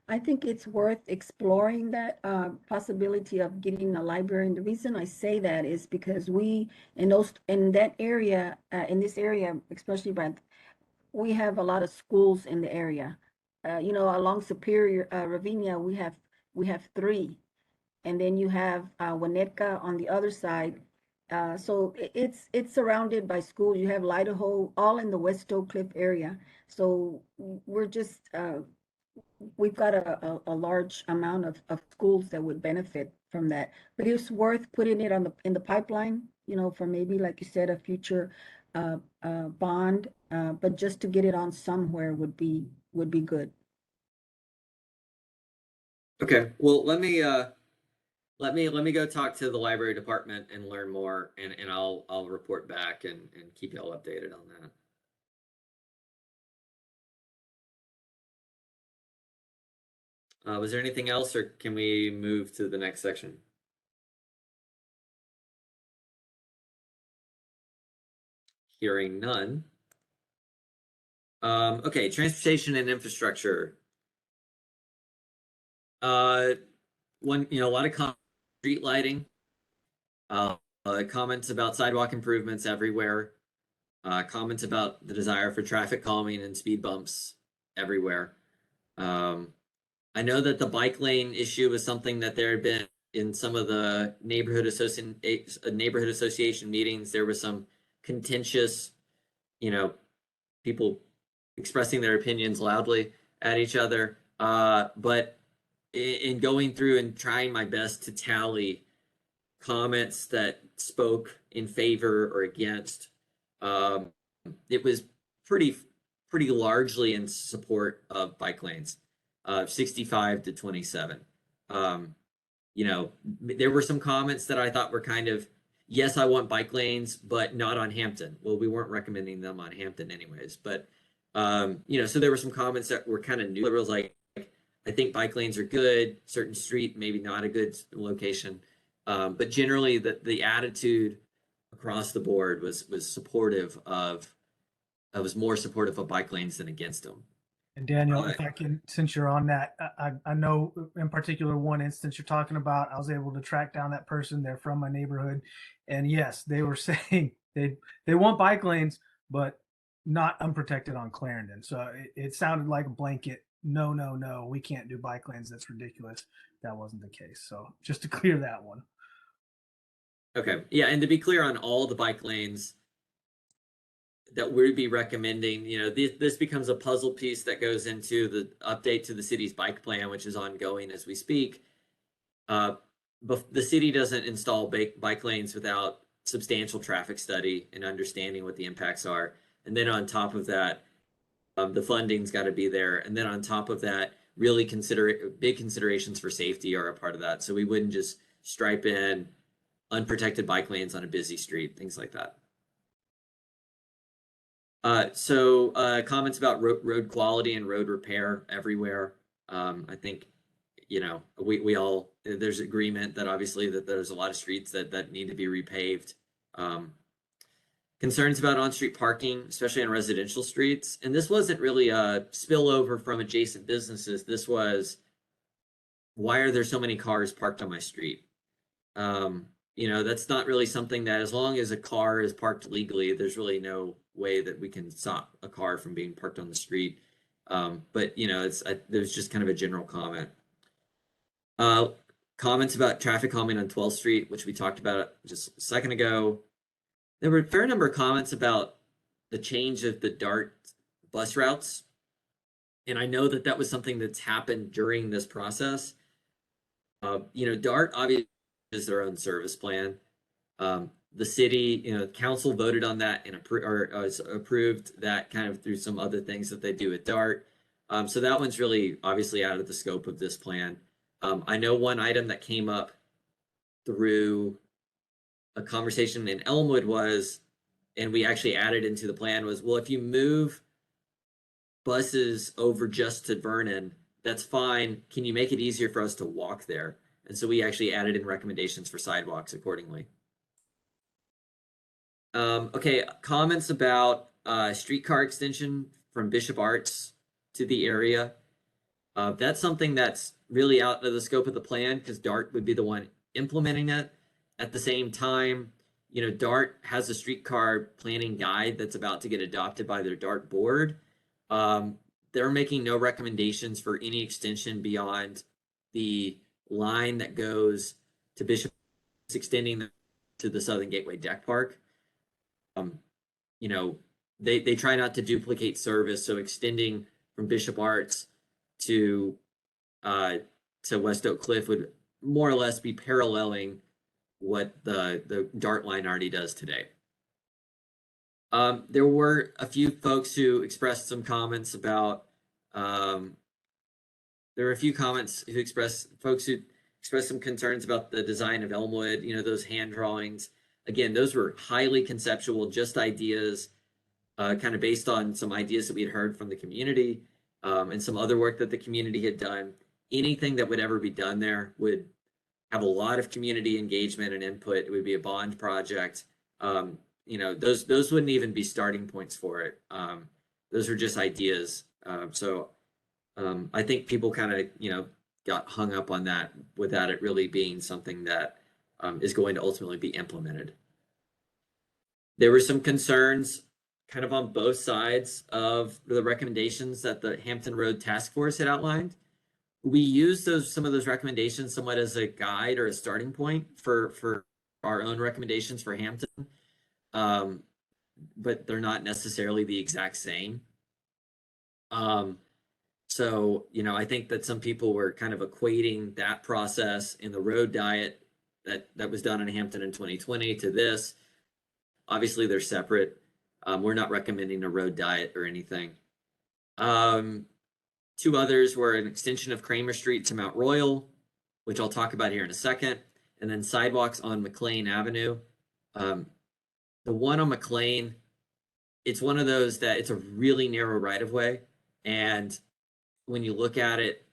I think it's worth exploring that possibility of getting a library. And the reason I say that is because in this area, especially we have a lot of schools in the area. You know, along Superior, Ravinia, we have 3, and then you have Winnetka on the other side. So it's surrounded by schools. You have Idaho, all in the West Oak Cliff area. So we're just we've got a large amount of schools that would benefit from that. But it's worth putting it in the pipeline, you know, for maybe, like you said, a future bond. But just to get it on somewhere would be good. Okay, well, let me go talk to the library department and learn more, and I'll report back and keep y'all updated on that. Was there anything else, or can we move to the next section? Hearing none. Okay, transportation and infrastructure. A lot of street lighting, comments about sidewalk improvements everywhere, comments about the desire for traffic calming and speed bumps everywhere. I know that the bike lane issue was something that there had been in some of the neighborhood association meetings. There was some contentious, you know, people expressing their opinions loudly at each other. But in going through and trying my best to tally comments that spoke in favor or against, it was pretty largely in support of bike lanes, 65 to 27. You know, there were some comments that I thought were kind of, yes, I want bike lanes, but not on Hampton. Well, we weren't recommending them on Hampton anyways, but you know, so there were some comments that were kind of new. Liberals like, I think bike lanes are good, certain street, maybe not a good location. But generally the attitude across the board was supportive of, I was more supportive of bike lanes than against them. And Daniel, if I can, since you're on that, I know in particular one instance you're talking about, I was able to track down that person. They're from my neighborhood. And yes, they were saying they want bike lanes, but not unprotected on Clarendon. So it sounded like a blanket, no, we can't do bike lanes. That's ridiculous. That wasn't the case. So just to clear that one. Okay. Yeah. And to be clear on all the bike lanes, that we'd be recommending, this becomes a puzzle piece that goes into the update to the city's bike plan, which is ongoing as we speak. But the city doesn't install bike lanes without substantial traffic study and understanding what the impacts are. And then on top of that, the funding's got to be there. And then on top of that, really big considerations for safety are a part of that. So we wouldn't just stripe in unprotected bike lanes on a busy street, things like that. Comments about road quality and road repair everywhere. I think, we all, there's agreement that obviously that there's a lot of streets that need to be repaved. Concerns about on-street parking, especially on residential streets. And this wasn't really a spillover from adjacent businesses. This was, why are there so many cars parked on my street? That's not really something that, as long as a car is parked legally, there's really no way that we can stop a car from being parked on the street. But there's just kind of a general comment. Comments about traffic calming on 12th Street, which we talked about just a second ago. There were a fair number of comments about the change of the DART bus routes. And I know that was something that's happened during this process. DART obviously is their own service plan. The city, council voted on that and approved that kind of through some other things that they do at DART. So that one's really obviously out of the scope of this plan. I know one item that came up through a conversation in Elmwood was, and we actually added into the plan was, well, if you move buses over just to Vernon, that's fine. Can you make it easier for us to walk there? And so we actually added in recommendations for sidewalks accordingly. Okay, comments about streetcar extension from Bishop Arts to the area. That's something that's really out of the scope of the plan because DART would be the one implementing it. At the same time, DART has a streetcar planning guide that's about to get adopted by their DART board. They're making no recommendations for any extension beyond the line that goes to Bishop, extending to the Southern Gateway Deck Park. They try not to duplicate service, so extending from Bishop Arts to West Oak Cliff would more or less be paralleling what the DART line already does today. There were a few folks who expressed some comments about, folks who expressed some concerns about the design of Elmwood, those hand drawings. Again, those were highly conceptual, just ideas, kind of based on some ideas that we had heard from the community, and some other work that the community had done. Anything that would ever be done there would have a lot of community engagement and input. It would be a bond project. Those wouldn't even be starting points for it. Those are just ideas. I think people kind of, got hung up on that without it really being something that is going to ultimately be implemented. There were some concerns kind of on both sides of the recommendations that the Hampton Road Taskforce had outlined. We used some of those recommendations somewhat as a guide or a starting point for our own recommendations for Hampton, but they're not necessarily the exact same. I think that some people were kind of equating that process in the road diet that was done in Hampton in 2020 to this. Obviously, they're separate. We're not recommending a road diet or anything. Two others were an extension of Kramer Street to Mount Royal, which I'll talk about here in a second, and then sidewalks on Mclean Avenue. The one on Mclean, it's one of those that it's a really narrow right of way, and when you look at it,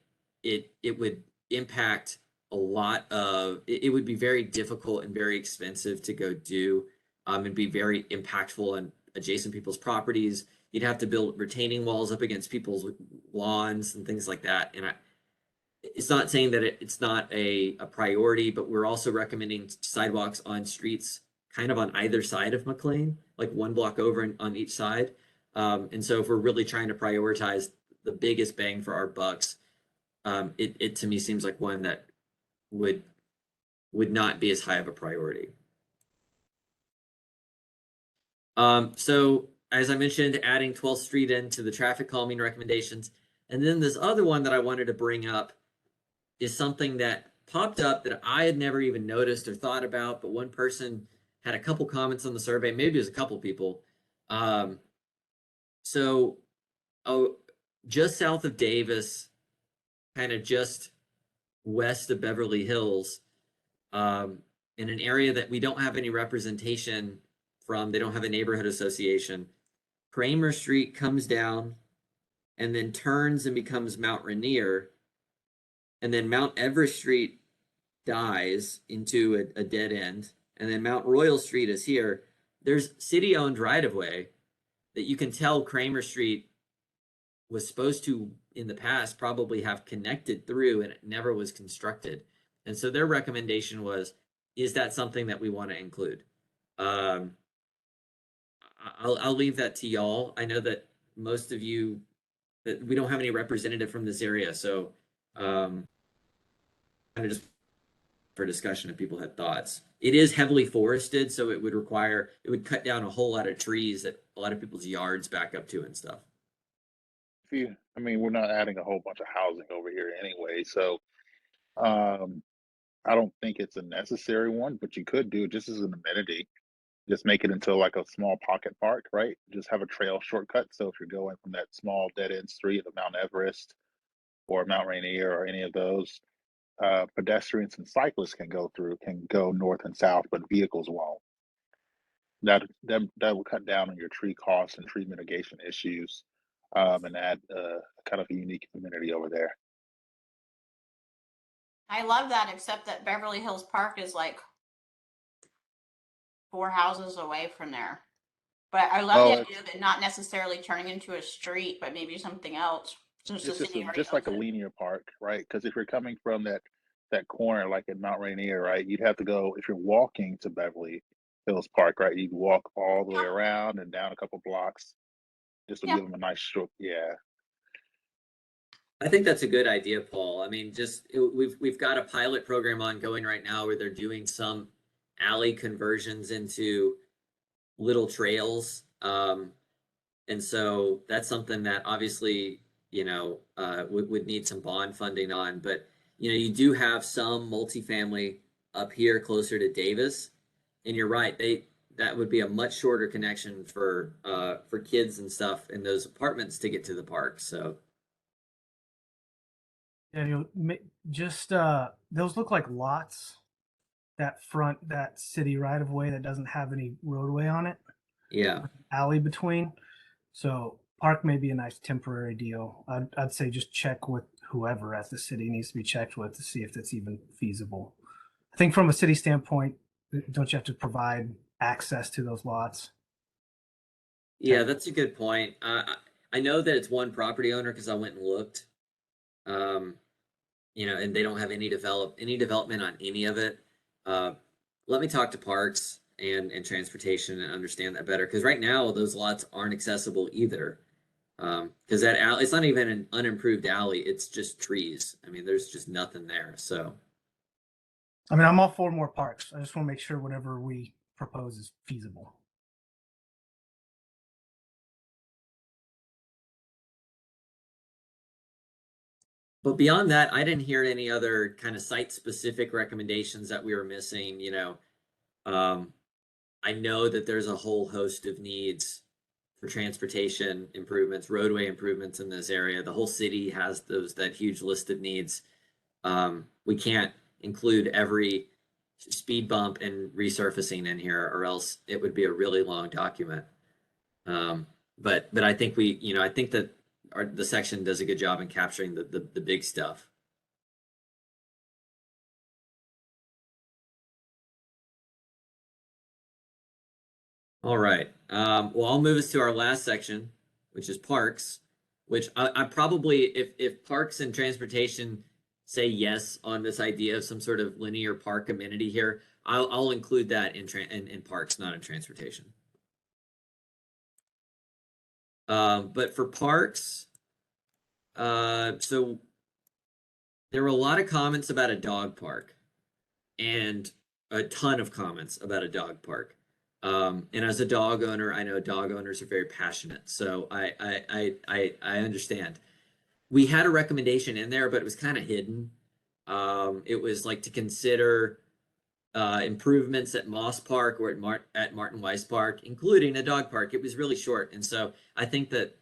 it would impact a lot of. It would be very difficult and very expensive to go do, and be very impactful on adjacent people's properties. You'd have to build retaining walls up against people's lawns and things like that. And it's not saying that it's not a priority, but we're also recommending sidewalks on streets kind of on either side of Mclean, like one block over on each side. And so if we're really trying to prioritize the biggest bang for our bucks, it to me seems like one that would not be as high of a priority. So as I mentioned, adding 12th Street into the traffic calming recommendations. And then this other one that I wanted to bring up is something that popped up that I had never even noticed or thought about, but one person had a couple comments on the survey, maybe it was a couple people. So, just south of Davis, kind of just west of Beverly Hills, in an area that we don't have any representation from, they don't have a neighborhood association. Kramer Street comes down and then turns and becomes Mount Rainier. And then Mount Everest Street dies into a dead end. And then Mount Royal Street is here. There's city-owned right-of-way that you can tell Kramer Street was supposed to, in the past, probably have connected through, and it never was constructed. And so their recommendation was, is that something that we want to include? I'll leave that to y'all. I know that most of you, that we don't have any representative from this area, so kind of just for discussion if people had thoughts. It is heavily forested, so it would cut down a whole lot of trees that a lot of people's yards back up to and stuff. I mean, we're not adding a whole bunch of housing over here anyway, so I don't think it's a necessary one, but you could do it just as an amenity. Just make it into like a small pocket park, right? Just have a trail shortcut. So if you're going from that small dead end street of Mount Everest or Mount Rainier or any of those, pedestrians and cyclists can go north and south, but vehicles won't. That will cut down on your tree costs and tree mitigation issues, and add kind of a unique amenity over there. I love that, except that Beverly Hills Park is like 4 houses away from there. But I love the idea of it not necessarily turning into a street, but maybe something else. It's just like a linear park, right? Because if you're coming from that corner, like at Mount Rainier, right, you'd have to go, if you're walking to Beverly Hills Park, right, you'd walk all the way around and down a couple blocks just to give them a nice stroke. Yeah. I think that's a good idea, Paul. I mean, we've got a pilot program ongoing right now where they're doing some alley conversions into little trails. And so that's something that obviously, would need some bond funding on. But, you do have some multifamily up here closer to Davis. And you're right, that would be a much shorter connection for kids and stuff in those apartments to get to the park. So Daniel, just those look like lots that front that city right of way that doesn't have any roadway on it. Yeah. Alley between. So park may be a nice temporary deal. I'd say just check with whoever at the city needs to be checked with to see if that's even feasible. I think from a city standpoint, don't you have to provide access to those lots? Yeah, that's a good point. I know that it's one property owner because I went and looked. And they don't have any development on any of it. Let me talk to Parks and Transportation and understand that better, because right now those lots aren't accessible either. Because that alley, it's not even an unimproved alley, it's just trees. I mean, there's just nothing there. So I mean, I'm all for more parks. I just want to make sure whatever we propose is feasible. But beyond that, I didn't hear any other kind of site-specific recommendations that we were missing. I know that there's a whole host of needs for transportation improvements, roadway improvements in this area. The whole city has that huge list of needs. We can't include every speed bump and resurfacing in here, or else it would be a really long document. But I think I think that the section does a good job in capturing the big stuff. All right. Well, I'll move us to our last section, which is parks, which I probably, if Parks and Transportation say yes on this idea of some sort of linear park amenity here, I'll include that in parks, not in transportation. But for parks, so there were a lot of comments about a dog park and a ton of comments about a dog park. And as a dog owner, I know dog owners are very passionate, so I understand. We had a recommendation in there, but it was kind of hidden. It was like to consider improvements at Moss Park or at Martin Weiss Park, including a dog park. It was really short, and so I think that,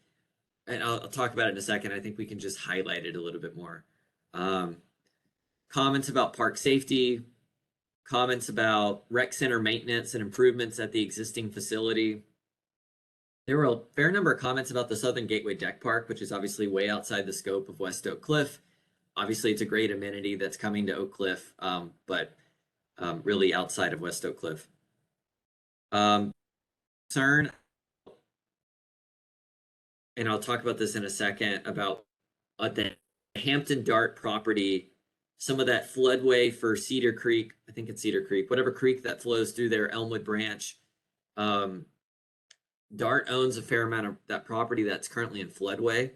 and I'll talk about it in a second. I think we can just highlight it a little bit more. Comments about park safety, comments about rec center maintenance and improvements at the existing facility. There were a fair number of comments about the Southern Gateway Deck Park, which is obviously way outside the scope of West Oak Cliff. Obviously, it's a great amenity that's coming to Oak Cliff, but really outside of West Oak Cliff. Concern, and I'll talk about this in a second, about the Hampton Dart property, some of that floodway for Cedar Creek, I think it's Cedar Creek, whatever creek that flows through there, Elmwood Branch. Dart owns a fair amount of that property that's currently in floodway.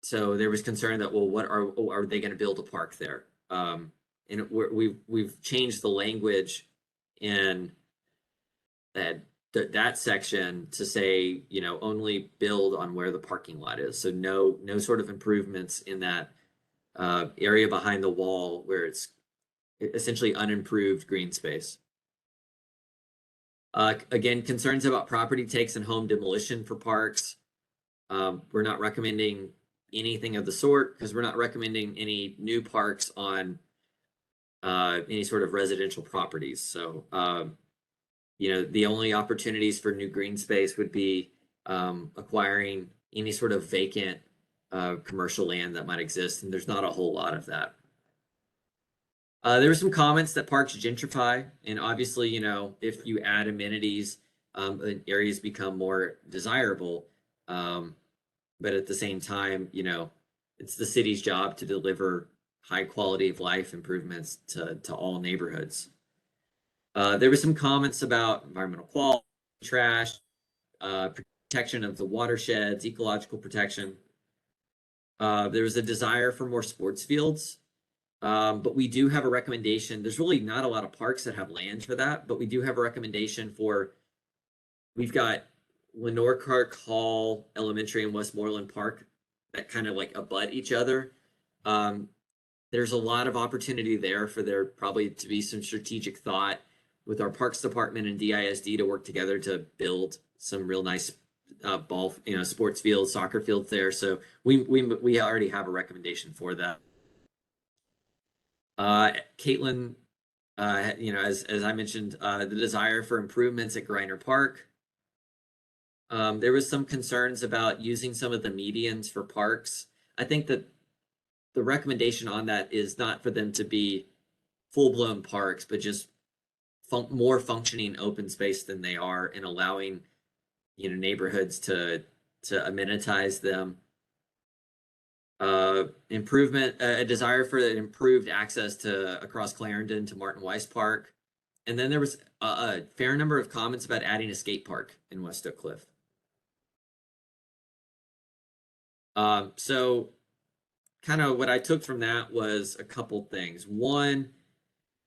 So there was concern that, well, what are they going to build a park there? And we've changed the language in that section to say, you know, only build on where the parking lot is. So no sort of improvements in that area behind the wall where it's essentially unimproved green space. Again, concerns about property takes and home demolition for parks. We're not recommending anything of the sort because we're not recommending any new parks on any sort of residential properties. So, you know, the only opportunities for new green space would be acquiring any sort of vacant commercial land that might exist, and there's not a whole lot of that. There were some comments that parks gentrify, and obviously, you know, if you add amenities, areas become more desirable. But at the same time, you know, it's the city's job to deliver high quality of life improvements to all neighborhoods. There were some comments about environmental quality, trash, protection of the watersheds, ecological protection. There was a desire for more sports fields. But we do have a recommendation. There's really not a lot of parks that have land for that, but we do have a recommendation for, we've got Lenore Clark Hall Elementary and Westmoreland Park that kind of like abut each other. There's a lot of opportunity there for there probably to be some strategic thought with our Parks Department and DISD to work together to build some real nice sports fields, soccer fields there. So we already have a recommendation for that. Caitlin, you know, as I mentioned, the desire for improvements at Griner Park. There was some concerns about using some of the medians for parks. I think that the recommendation on that is not for them to be full-blown parks, but just more functioning open space than they are, and allowing, you know, neighborhoods to amenitize them. Improvement, a desire for improved access to across Clarendon to Martin Weiss Park. And then there was a fair number of comments about adding a skate park in West Oak Cliff. So kind of what I took from that was a couple things. One,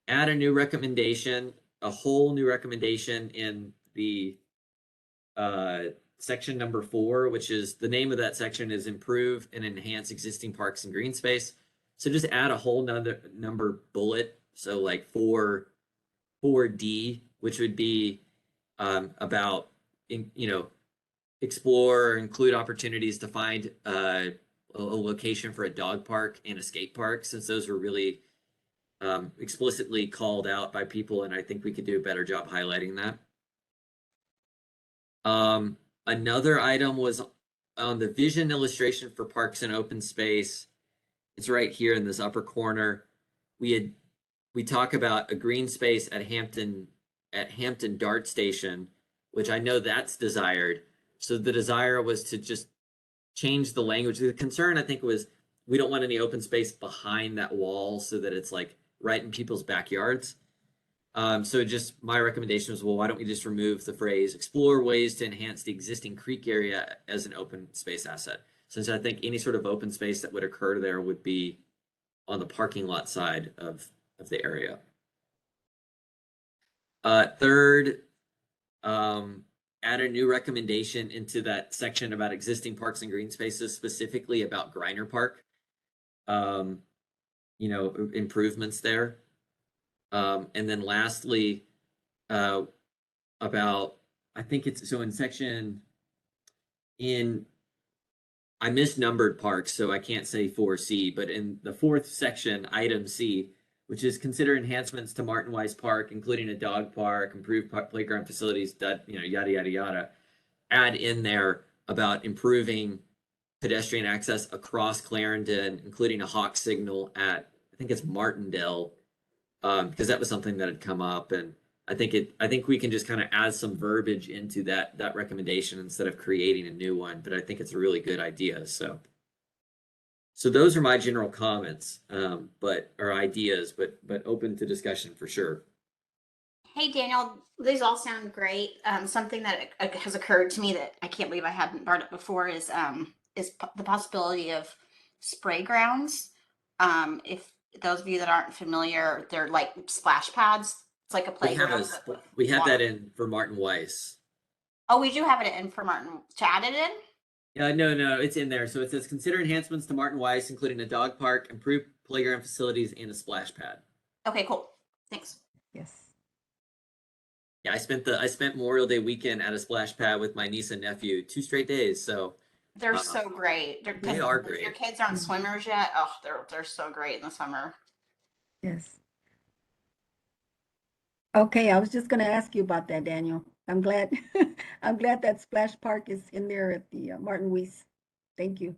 add a new recommendation, a whole new recommendation in the section number 4, which is the name of that section is improve and enhance existing parks and green space. So just add a whole number bullet. So like 4D, which would be about, you know, explore, include opportunities to find a location for a dog park and a skate park, since those were really explicitly called out by people, and I think we could do a better job highlighting that. Another item was on the vision illustration for parks and open space. It's right here in this upper corner. We talk about a green space at Hampton Dart Station, which I know that's desired. So the desire was to just change the language. The concern, I think, was we don't want any open space behind that wall so that it's like right in people's backyards. So just my recommendation was, well, why don't we just remove the phrase explore ways to enhance the existing creek area as an open space asset? Since I think any sort of open space that would occur there would be on the parking lot side of the area. Third, add a new recommendation into that section about existing parks and green spaces, specifically about Griner Park. You know, improvements there. And then lastly, about, I think it's, so in section, I misnumbered parks, so I can't say 4C, but in the fourth section, item C, which is consider enhancements to Martin Weiss Park, including a dog park, improved playground facilities, that, you know, yada, yada, yada. Add in there about improving pedestrian access across Clarendon, including a hawk signal at, I think it's Martindale, because that was something that had come up, and I think we can just kind of add some verbiage into that recommendation instead of creating a new one, but I think it's a really good idea. So those are my general comments, or ideas, but open to discussion for sure. Hey, Daniel, these all sound great. Something that has occurred to me that I can't believe I hadn't brought up before is the possibility of spray grounds. If those of you that aren't familiar, they're like splash pads. It's like a playground. We have that in for Martin Weiss. Oh, we do have it in for Martin. To add it in? Yeah, no, it's in there. So it says consider enhancements to Martin Weiss, including a dog park, improved playground facilities, and a splash pad. Okay, cool. Thanks. Yes. Yeah, I spent Memorial Day weekend at a splash pad with my niece and nephew 2 straight days. So They're so great. They are great. If your kids aren't swimmers yet, oh, they're so great in the summer. Yes. Okay, I was just going to ask you about that, Daniel. I'm glad I'm glad that splash park is in there at the Martin Weiss. Thank you.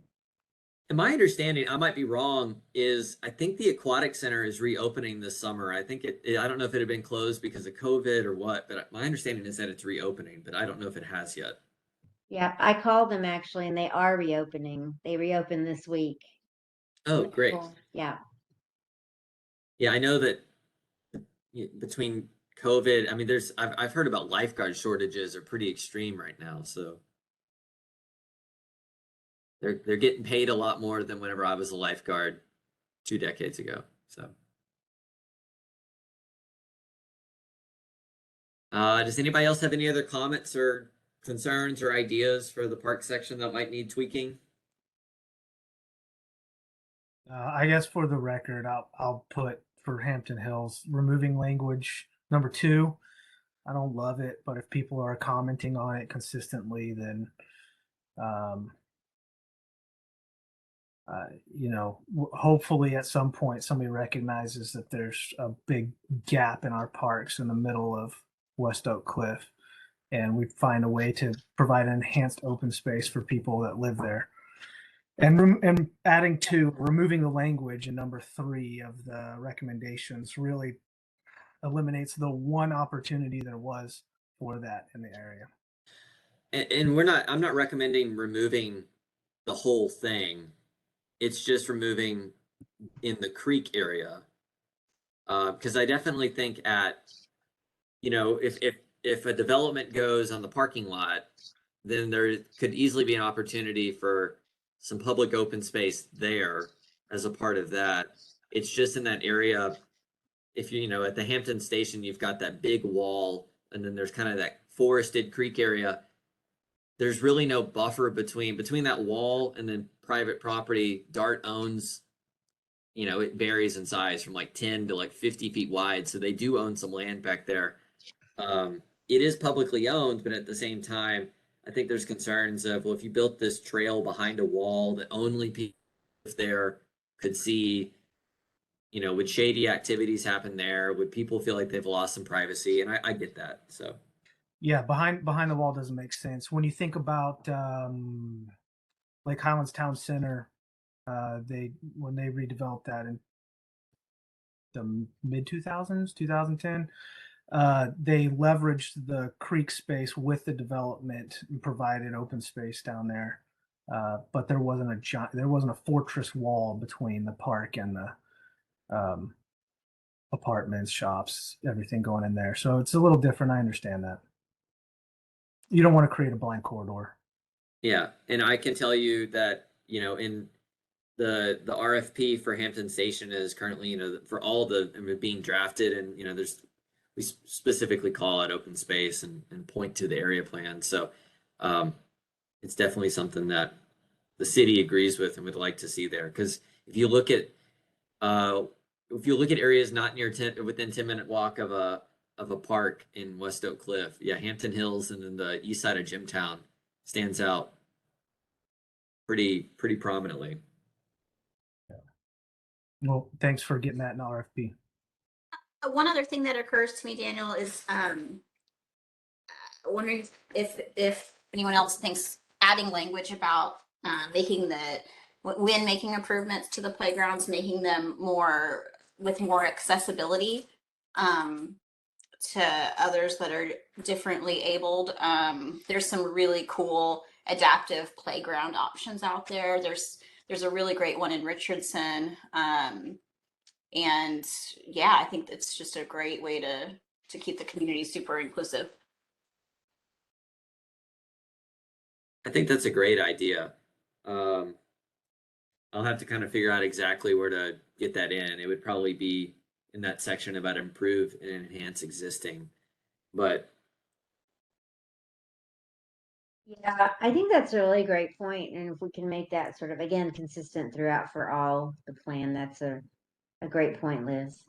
And my understanding, I might be wrong, is I think the Aquatic Center is reopening this summer. I think I don't know if it had been closed because of COVID or what, but my understanding is that it's reopening, but I don't know if it has yet. Yeah, I called them actually, and they are reopening. They reopened this week. Oh, great. Yeah. Yeah, I know that between COVID, I mean, I've heard about lifeguard shortages are pretty extreme right now, so they're getting paid a lot more than whenever I was a lifeguard 2 decades ago. So, does anybody else have any other comments or concerns or ideas for the park section that might need tweaking? I guess for the record, I'll put for Hampton Hills removing language number 2. I don't love it, but if people are commenting on it consistently, then you know, hopefully at some point somebody recognizes that there's a big gap in our parks in the middle of West Oak Cliff, and we find a way to provide an enhanced open space for people that live there. And adding to removing the language in number 3 of the recommendations really eliminates the one opportunity there was for that in the area. And I'm not recommending removing the whole thing. It's just removing in the creek area. Because I definitely think if a development goes on the parking lot, then there could easily be an opportunity for some public open space there as a part of that. It's just in that area. If you at the Hampton Station, you've got that big wall, and then there's kind of that forested creek area. There's really no buffer between that wall and then private property. DART owns, it varies in size from like 10 to like 50 feet wide. So they do own some land back there. It is publicly owned, but at the same time, I think there's concerns of, well, if you built this trail behind a wall that only people there could see, would shady activities happen there? Would people feel like they've lost some privacy? And I get that. So yeah, behind the wall doesn't make sense. When you think about like Highlands Town Center, when they redeveloped that in the mid 2000s, 2010, they leveraged the creek space with the development and provided open space down there. But there wasn't a fortress wall between the park and the apartments, shops, everything going in there. So it's a little different. I understand that. You don't want to create a blind corridor. Yeah, and I can tell you that in the RFP for Hampton Station is currently for all being drafted, and there's we specifically call out open space and point to the area plan. So it's definitely something that the city agrees with and would like to see there. Because if you look at areas not near within 10-minute walk of a park in West Oak Cliff, yeah, Hampton Hills and then the east side of Jimtown stands out pretty prominently. Well, thanks for getting that in RFP. One other thing that occurs to me, Daniel, is wondering if anyone else thinks adding language about making improvements to the playgrounds, making them with more accessibility to others that are differently abled. There's some really cool adaptive playground options out there. There's a really great one in Richardson. And yeah, I think it's just a great way to keep the community super inclusive. I think that's a great idea. I'll have to kind of figure out exactly where to get that in. It would probably be in that section about improve and enhance existing, but Yeah, I think that's a really great point. And if we can make that sort of, again, consistent throughout for all the plan, that's a great point, Liz.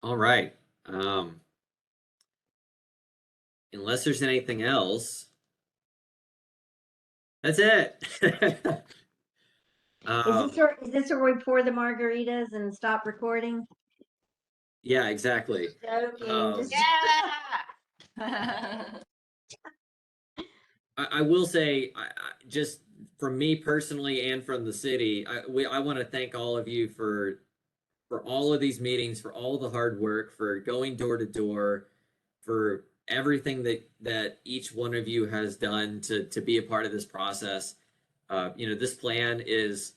all right. Unless there's anything else, that's it. Is this where we pour the margaritas and stop recording? Yeah, exactly. Joking. Yeah. I will say, just from me personally and from the city, I want to thank all of you for all of these meetings, for all the hard work, for going door to door, for everything that each one of you has done to be a part of this process. This plan is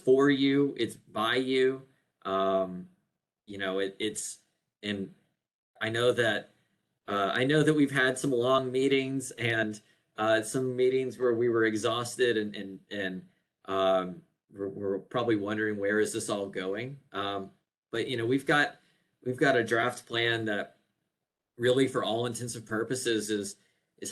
for you. It's by you. It's and I know that we've had some long meetings and some meetings where we were exhausted and we're probably wondering where is this all going. But we've got a draft plan that really, for all intents and purposes, is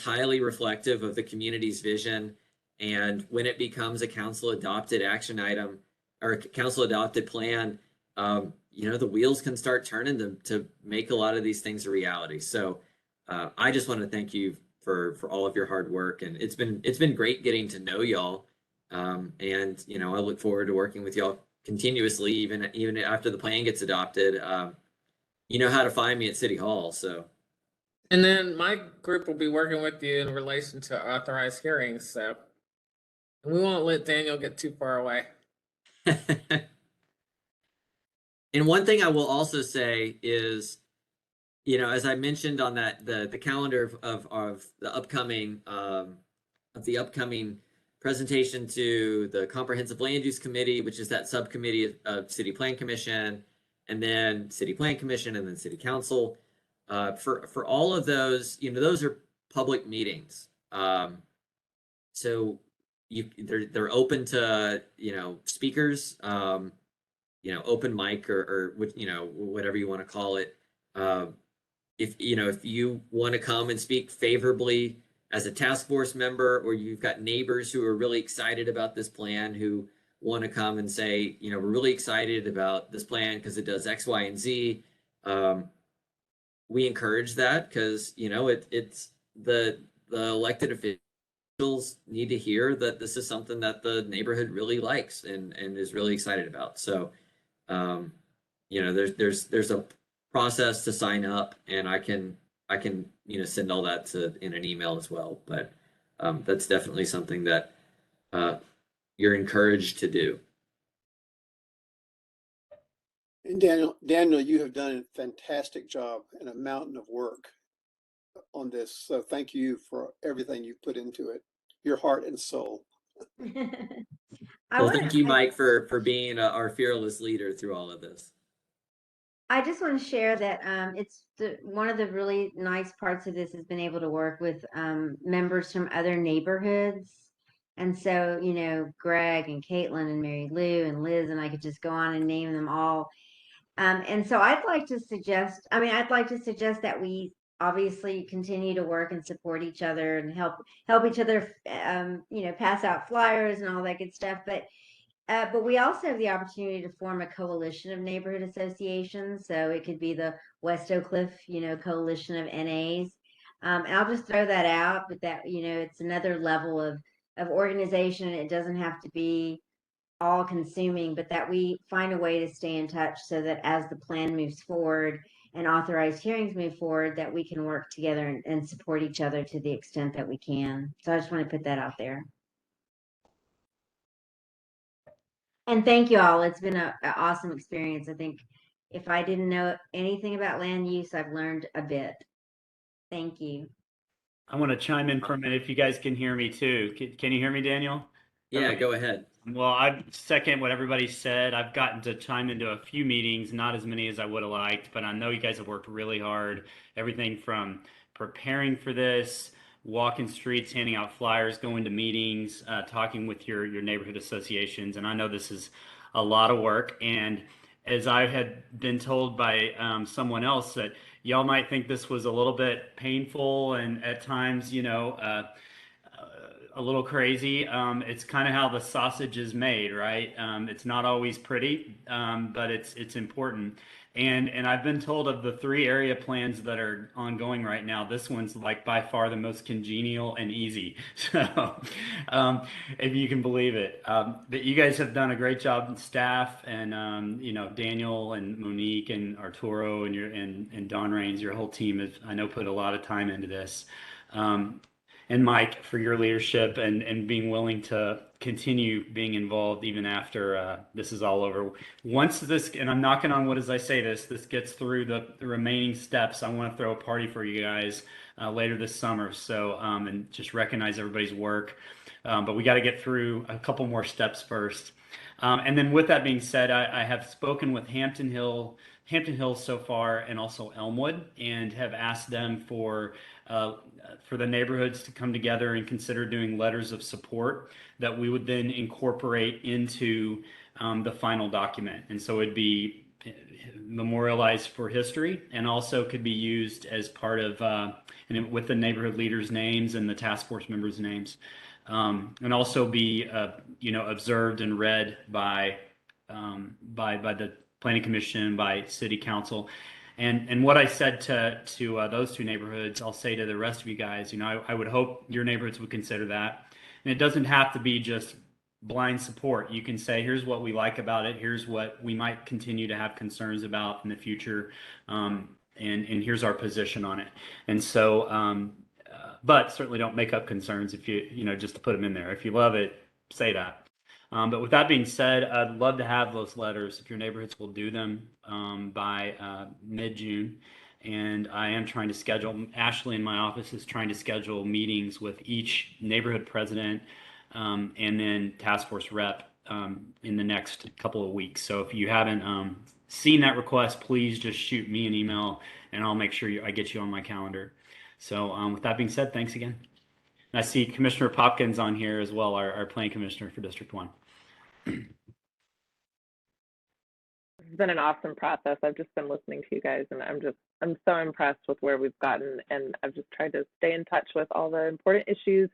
highly reflective of the community's vision. And when it becomes a council adopted action item or a council adopted plan, the wheels can start turning to make a lot of these things a reality. So I just want to thank you for all of your hard work, and it's been great getting to know y'all. And I look forward to working with y'all continuously, even after the plan gets adopted. You know how to find me at City Hall. So. And then my group will be working with you in relation to authorized hearings. So we won't let Daniel get too far away. And one thing I will also say is, as I mentioned on that the calendar of the upcoming presentation to the Comprehensive Land Use Committee, which is that subcommittee of City Plan Commission, and then City Plan Commission, and then City Council. For all of those, those are public meetings. So they're open to speakers, open mic or whatever you want to call it. If you want to come and speak favorably as a task force member, or you've got neighbors who are really excited about this plan, who want to come and say, we're really excited about this plan because it does X, Y, and Z. We encourage that because it's the elected officials need to hear that this is something that the neighborhood really likes and is really excited about. So there's a process to sign up, and I can send all that in an email as well. But that's definitely something that you're encouraged to do. And Daniel, you have done a fantastic job and a mountain of work on this. So thank you for everything you put into it, your heart and soul. Well, thank you, Mike, for being our fearless leader through all of this. I just want to share that one of the really nice parts of this has been able to work with members from other neighborhoods. And so, you know, Greg and Caitlin and Mary Lou and Liz, and I could just go on and name them all. And so I'd like to suggest that we obviously continue to work and support each other and help each other, you know, pass out flyers and all that good stuff. But we also have the opportunity to form a coalition of neighborhood associations. So it could be the West Oak Cliff, you know, coalition of NAs. And I'll just throw that out, but that, you know, it's another level of organization. It doesn't have to be all consuming, but that we find a way to stay in touch so that as the plan moves forward and authorized hearings move forward, that we can work together and support each other to the extent that we can. So I just want to put that out there. And thank you all. It's been an awesome experience. I think if I didn't know anything about land use, I've learned a bit. Thank you. I want to chime in for a minute if you guys can hear me too. Can you hear me, Daniel? Yeah, go ahead. Well, I second what everybody said. I've gotten to chime into a few meetings, not as many as I would have liked, but I know you guys have worked really hard. Everything from preparing for this, walking streets, handing out flyers, going to meetings, talking with your neighborhood associations. And I know this is a lot of work. And as I had been told by someone else, that y'all might think this was a little bit painful and at times, you know, a little crazy. It's kind of how the sausage is made, right? It's not always pretty, but it's important. And I've been told of the 3 area plans that are ongoing right now, this one's like by far the most congenial and easy. So if you can believe it, but you guys have done a great job, staff, and you know, Daniel and Monique and Arturo and Don Rains, your whole team has, I know, put a lot of time into this. And Mike, for your leadership and being willing to continue being involved even after this is all over. Once this, and I'm knocking on wood as I say this gets through the remaining steps, I want to throw a party for you guys later this summer. So, and just recognize everybody's work. But we got to get through a couple more steps first. And then with that being said, I have spoken with Hampton Hills so far, and also Elmwood, and have asked them for the neighborhoods to come together and consider doing letters of support that we would then incorporate into the final document. And so it'd be memorialized for history, and also could be used as part of and with the neighborhood leaders' names and the task force members' names, and also be you know, observed and read by the planning commission, by city council. And what I said to those 2 neighborhoods, I'll say to the rest of you guys, you know, I would hope your neighborhoods would consider that. And it doesn't have to be just blind support. You can say, here's what we like about it. Here's what we might continue to have concerns about in the future. And here's our position on it. And so, but certainly don't make up concerns if you know, just to put them in there. If you love it, say that. But with that being said, I'd love to have those letters if your neighborhoods will do them by mid-June. And I am trying to schedule, Ashley in my office is trying to schedule meetings with each neighborhood president and then task force rep in the next couple of weeks. So if you haven't seen that request, please just shoot me an email and I'll make sure I get you on my calendar. So with that being said, thanks again. And I see Commissioner Popkins on here as well, our planning commissioner for District 1. It's been an awesome process. I've just been listening to you guys, and I'm so impressed with where we've gotten, and I've just tried to stay in touch with all the important issues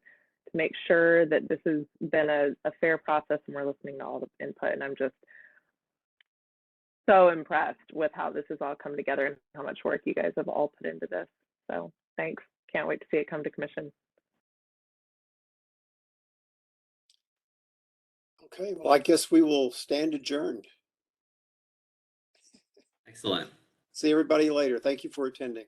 to make sure that this has been a fair process and we're listening to all the input. And I'm just so impressed with how this has all come together and how much work you guys have all put into this. So thanks. Can't wait to see it come to commission. Okay, well, I guess we will stand adjourned. Excellent. See everybody later. Thank you for attending.